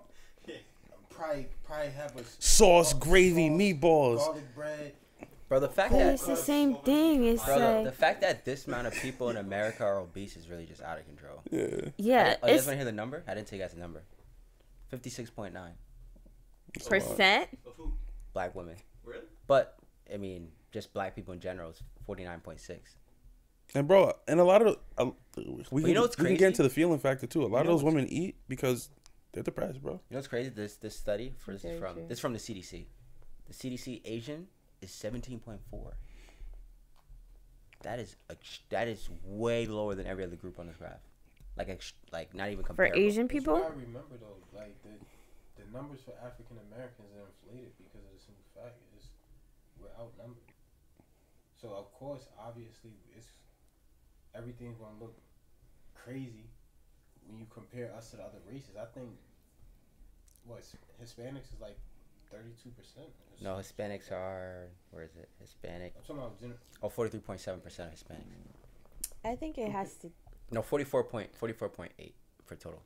probably have a Sauce, gravy, meatballs. garlic bread. Bro, the fact But that it's the same thing. It's the like fact that this amount of people in America are obese is really just out of control. Yeah. yeah, Oh, you guys it's want to hear the number? I didn't tell you guys the number. 56.9 percent. Of who? Black women. Really? But I mean, just Black people in general is 49.6. And bro, and a lot of we you know what's can get crazy? into the feeling factor too. A lot of know those what's- women eat because they're depressed, bro. You know what's crazy? This study Very true. this is from the CDC. The CDC Asian is 17.4. That is way lower than every other group on this graph. Like not even For comparable. Asian That's people, what I remember though, like the numbers for African Americans are inflated because of the simple fact is we're outnumbered. So of course, obviously, everything's gonna look crazy when you compare us to the other races. I think Hispanics is like 32%. No, Hispanics are, where is it? Hispanic. I'm talking about 43.7% of Hispanic. I think it has to. No, 44.8 for total.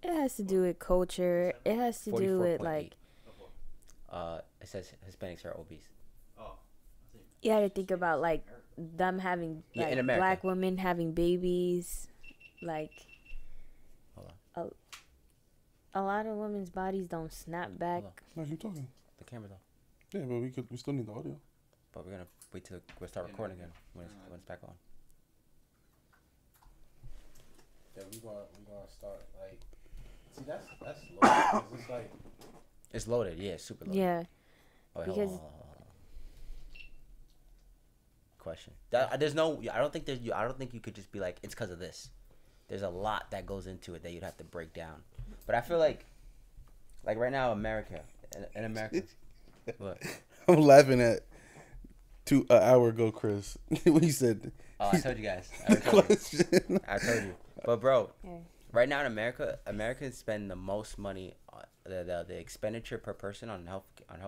It has to do with culture. It has to do with 44.8. like It says Hispanics are obese. Oh. you got to think about like them having Yeah, like in America. Black women having babies, like a lot of women's bodies don't snap back. Hold No, keep talking. The camera's off. Yeah, but we still need the audio. But we're gonna wait till we'll start recording again when it's back on. that we gonna start like. See, that's low. 'Cause it's like It's loaded, yeah, it's super loaded. Yeah, Oh, wait, because- hold on. Question. There's no. I don't think you could just be like it's because of this. There's a lot that goes into it that you'd have to break down. But I feel like right now, America, in America, what? I'm laughing at an hour ago, Chris, when you said. Oh, I told you guys. I told you. I told you. But bro, Yeah. right now in America, Americans spend the most money. The expenditure per person on health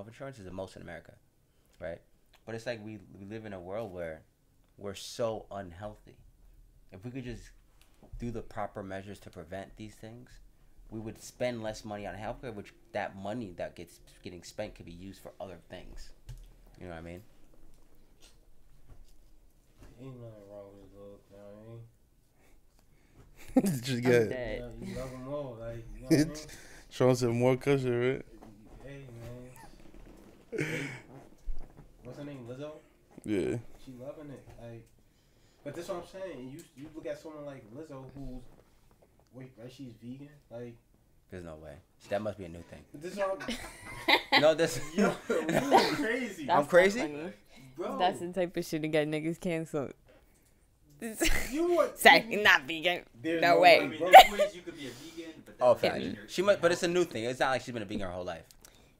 insurance is the most in America, right? But it's like we live in a world where we're so unhealthy. If we could just do the proper measures to prevent these things, we would spend less money on healthcare, which that money that getting spent could be used for other things. You know what I mean? ain't nothing wrong with Just I'm get dead. You love them all, like, you know what I mean? showing some more cushion, right? Hey, man. Hey, what's her name? Lizzo? Yeah. She loving it, like. But that's what I'm saying. You look at someone like Lizzo, who's right? She's vegan, like. There's no way. That must be a new thing. But this is what I'm. No, this. Yo, you crazy, I'm crazy? bro. That's the type of shit to get niggas canceled. You what? Say, not vegan. There's No I way. mean, there's ways you could be a vegan, but that Oh, doesn't fact. mean you're- She must, but it's a new thing. It's not like she's been a vegan her whole life.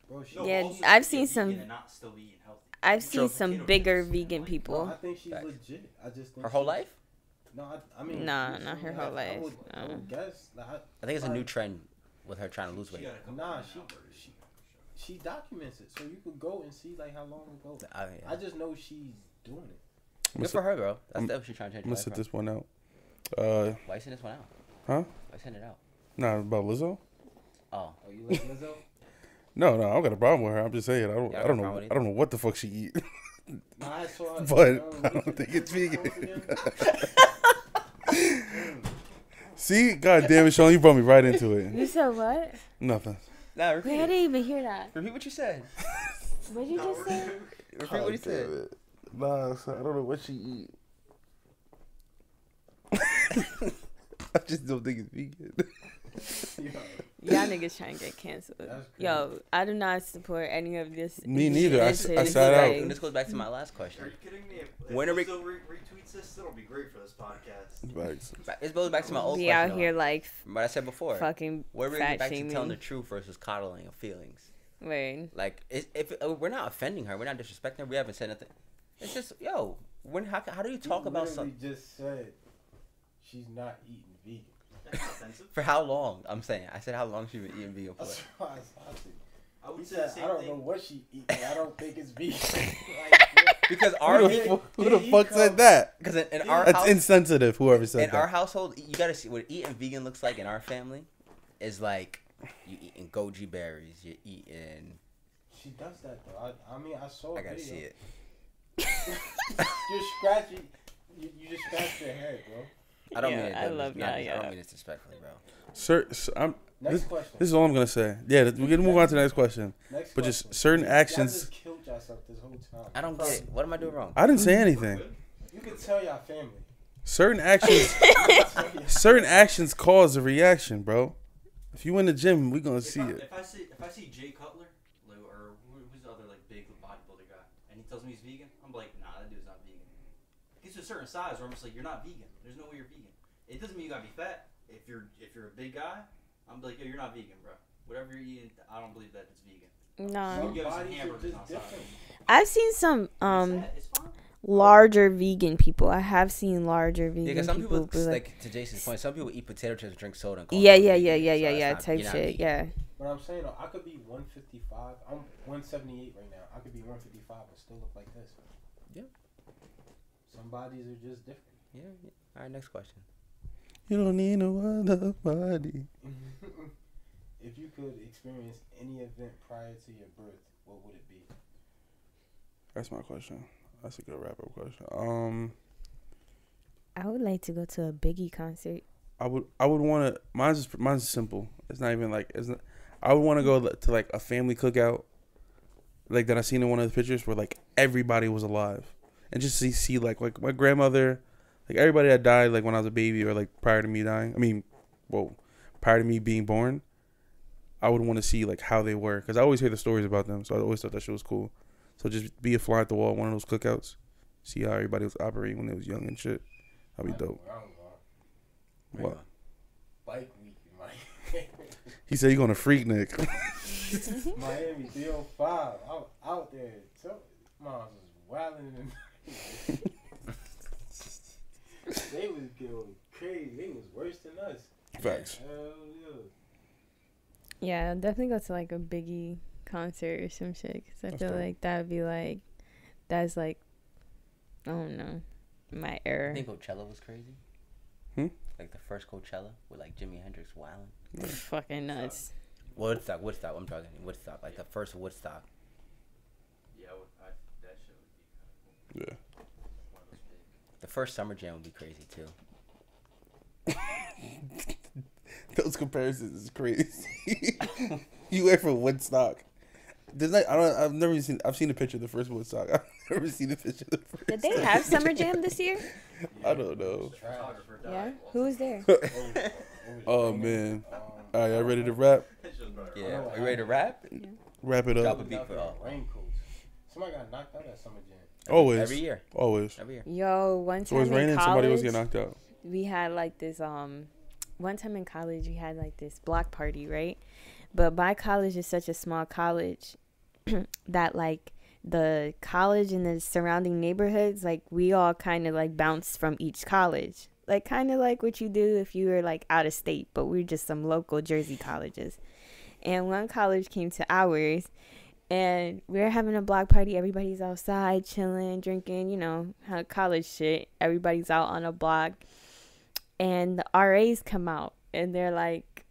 Bro, she, No, Yeah, also I've you seen can be some- vegan and not still be eating healthy. I've True. seen some Potato bigger chips. vegan No, people. I think she's Facts. legit. I just think Her whole she- life? No, I mean. Nah, she- not her I- whole life. I would guess. Like, I think it's a new trend with her trying to lose weight. She got a couple Nah, of she hamburgers. she documents it, so you could go and see like how long ago. Yeah. I just know she's doing it. I'm Good for her, bro. That's what she's trying to change. gonna her sit life, this one out. bro. Why you send this one out? Huh? Why send it out? Nah, about Lizzo? Oh, Oh, you like Lizzo? No, I don't got a problem with her. I'm just saying I don't Yeah, I I got don't a know problem with I don't know what the fuck she eat. Nah, I saw her. But I don't think it's vegan. See? God damn it, Sean, you brought me right into it. You said what? Nothing. nah, Wait, I repeat didn't it. even hear that. Repeat what you said. What did you just say? Repeat what you God damn said. it. Nah, son, I don't know what she eat. I just don't think it's vegan. Y'all niggas trying to get canceled. That's crazy. Yo, I do not support any of this. Me neither. I This sat is out. like- And this goes back to my last Are question. you kidding me? If When are we- Lizzo retweets this, it'll be great for this podcast. Facts. It goes back to my old Be question. out here though. like What I said before. fucking Where we fat get back to telling the shaming. truth versus coddling of feelings. Wait. Like, if we're not offending her, we're not disrespecting her, we haven't said nothing. It's just, yo, how do you talk about something? just said she's not eating vegan. That's offensive. For how long? I'm saying. I said how long she been eating vegan for. That's why I said. I He would say the said, same I don't thing. know what she eats. But I don't think it's vegan. Like, Because Who the fuck said that? because in our That's house, insensitive, whoever said in that. our household, you gotta see what eating vegan looks like in our family. Is like you eating goji berries, you're eating. she does that though. I mean, I saw. I a gotta video. see it. You're scratching. You just scratched your head, bro. I don't Yeah, mean it. I love not, y'all, I don't yeah. mean it disrespectfully, bro. Sir, Next this, question. this is all I'm gonna say. Yeah, we're gonna move on to the next question. Next But question. just certain Y'all actions. just killed yourself this whole time. I don't get it. What am I doing wrong? I didn't say anything. You can tell your family. Certain actions. Certain actions cause a reaction, bro. If you in the gym, we gonna see it. If I see Jay Cutler, like, or who's the other like big bodybuilder guy, and he tells me he's vegan, I'm like, nah, that dude's not vegan. He gets to a certain size where I'm just like, you're not vegan. There's no way you're vegan. It doesn't mean you gotta be fat. If you're a big guy, I'm like, yo, you're not vegan, bro. Whatever you're eating, I don't believe that it's vegan. Nah. Some You have some bodies are hamburgers just outside. different. I've seen some It's fine. larger vegan people. I have seen larger Yeah, vegan because some people. people, be like to Jason's point, some people eat potato chips, drink soda, and call yeah, themselves yeah, yeah, vegan, yeah, so yeah, that's yeah, not- type you're not shit. vegan. Yeah. But I'm saying though, I could be 155. I'm 178 right now. I could be 155 and still look like this. Yeah. Some bodies are just different. Yeah. All right, next question. You don't need no other body. If you could experience any event prior to your birth, what would it be? That's my question. That's a good wrap up question. I would like to go to a Biggie concert. I would want to. Mine's simple. It's not even like it's not. I would want to go to like a family cookout, like that I seen in one of the pictures where like everybody was alive, and just see like my grandmother, like everybody that died like when I was a baby or like prior to me dying. I mean, prior to me being born. I would want to see like how they were because I always hear the stories about them, so I always thought that shit was cool. So just be a fly at the wall at one of those cookouts, see how everybody was operating when they was young and shit. That'd be dope. What? Bike week in Miami. He said he going to Freaknik. Miami 305. I was out there. Moms was wilding and they was going crazy. They was worse than us. Facts. Hell yeah. Yeah, I'll definitely go to like a Biggie concert or some shit. Cause I That's feel dope. like that would be like, that's like, I don't know, my I era. think Coachella was crazy. Like the first Coachella with like Jimi Hendrix wilding. Fucking nuts. Woodstock. I'm talking Woodstock. Like the first Woodstock. Yeah, that shit would be kind of cool. Yeah. One of those big. The first Summer Jam would be crazy too. Those comparisons is crazy. You went from Woodstock. I've never seen. I've seen a picture of the first Woodstock. I've never seen a picture of the first. Did they have Summer Jam this year? I don't know. Yeah. Who was there? Oh man. All right, y'all ready to rap? Yeah. Are you ready to rap? Yeah. Wrap it Drop up. a beat for all. Raincoats. Somebody got knocked out at Summer Jam. Always. Every year. Always. Every year. Yo, one So it was time in raining. Somebody was college, getting knocked out. we had like this one time in college we had like this block party, right? But my college is such a small college that like the college and the surrounding neighborhoods, like we all kind of like bounced from each college, like kind of like what you do if you were like out of state, but we're just some local Jersey colleges. And one college came to ours, and we were having a block party. Everybody's outside chilling, drinking, you know, how college shit. Everybody's out on a block, and the RAs come out, and they're like,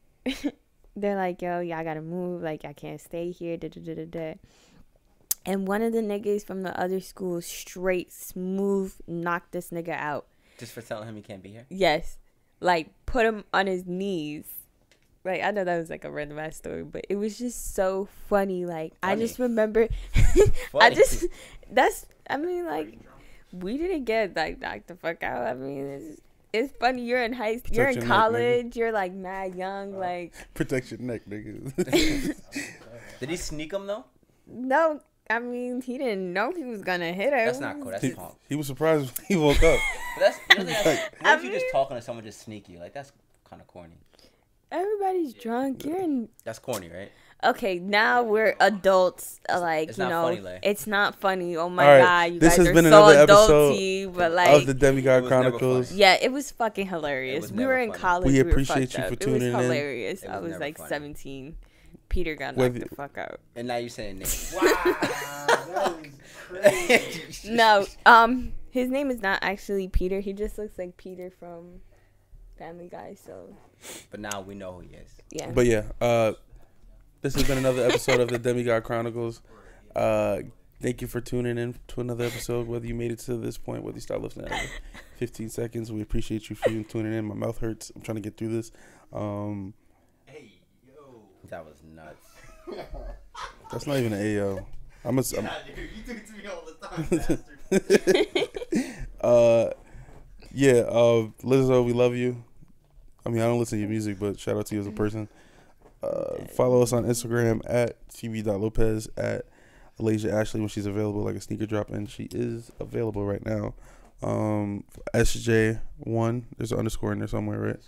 yo, y'all gotta move. Like, I can't stay here. Da da da da da. And one of the niggas from the other school straight smooth knocked this nigga out. Just for telling him he can't be here? Yes, like put him on his knees. Like, I know that was like a random ass story, but it was just so funny. Like, I just remember, I mean, like, we didn't get like knocked the fuck out. I mean, it's funny. You're in you're in college. You're like mad young. Like, protect your neck, nigga. Did he sneak him though? No, I mean, he didn't know he was gonna hit her. That's not cool. That's punk. He was surprised when he woke up. But what if you just talking to someone just sneak you? Like, that's kind of corny. Everybody's drunk. You're in. That's corny, right? Okay, now we're adults. Like, it's you not know, funny, like. it's not funny. Oh my All right, god, you this guys has are been so another episode adulty. But like, of the Demigod Chronicles. yeah, it was fucking hilarious. was We never were in funny. college. We were appreciate fucked you up. for It tuning in. was hilarious. It I was was never like funny. 17. Peter got Whether- knocked the fuck out. And now you saying names. Wow, that is crazy. No, his name is not actually Peter. He just looks like Peter from Family Guy. So But now we know who he is. yeah. But yeah, this has been another episode of the Demigod Chronicles. Thank you for tuning in to another episode. Whether you made it to this point, whether you start listening at 15 seconds, we appreciate you for tuning in. My mouth hurts. I'm trying to get through this. Hey, yo. That was nuts. That's not even an AO. I'm Dude, you do it to me all the time, bastard. yeah, Lizzo, we love you. I mean, I don't listen to your music, but shout out to you as a person. Follow us on Instagram at tv.lopez, at Alasia Ashley when she's available, like a sneaker drop, and she is available right now. SJ1, there's an underscore in there somewhere, right?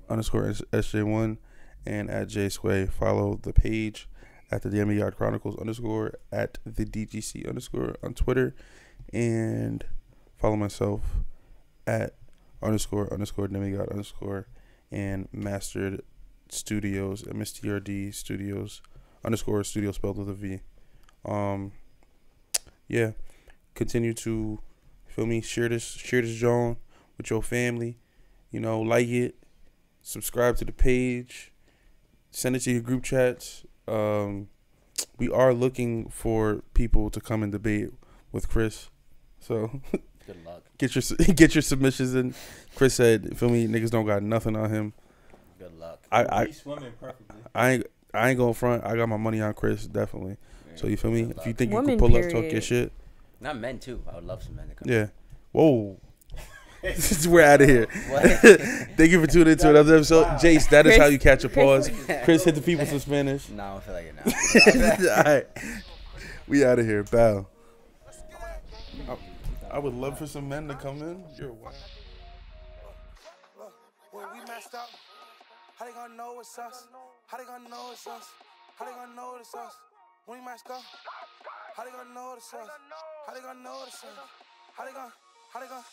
Underscore SJ1, and at J Sway. Follow the page at the Demigod Chronicles underscore, at the DGC underscore on Twitter, and follow myself at underscore Demigod underscore and Mastered Studios, MSTRD Studios underscore studio spelled with a V. Yeah, continue to feel me, share this John with your family, you know, like it, subscribe to the page, send it to your group chats. We are looking for people to come and debate with Chris, so Good luck. get your submissions in. Chris said, feel me, niggas don't got nothing on him. Good luck. He's swimming perfectly. I ain't going front. I got my money on Chris, definitely. So you feel me? Good If you luck. think you Woman, can pull up, talk period. your shit. Not men too. I would love some men to come. Yeah. Whoa. We're out of here. What? Thank you for tuning in to another episode. Wow. Jace, that is Chris- how you catch a pause. Chris- Chris, hit the people some Spanish. No, I don't feel like it now. All right. We out of here. Bow. I would love for some men to come in. You're wild. Look, when we messed up, how they gonna know it's us? How they gonna know it's us? How they gonna know it's us? When we messed up, how they gonna know it's us? How they gonna know it's us? How they gonna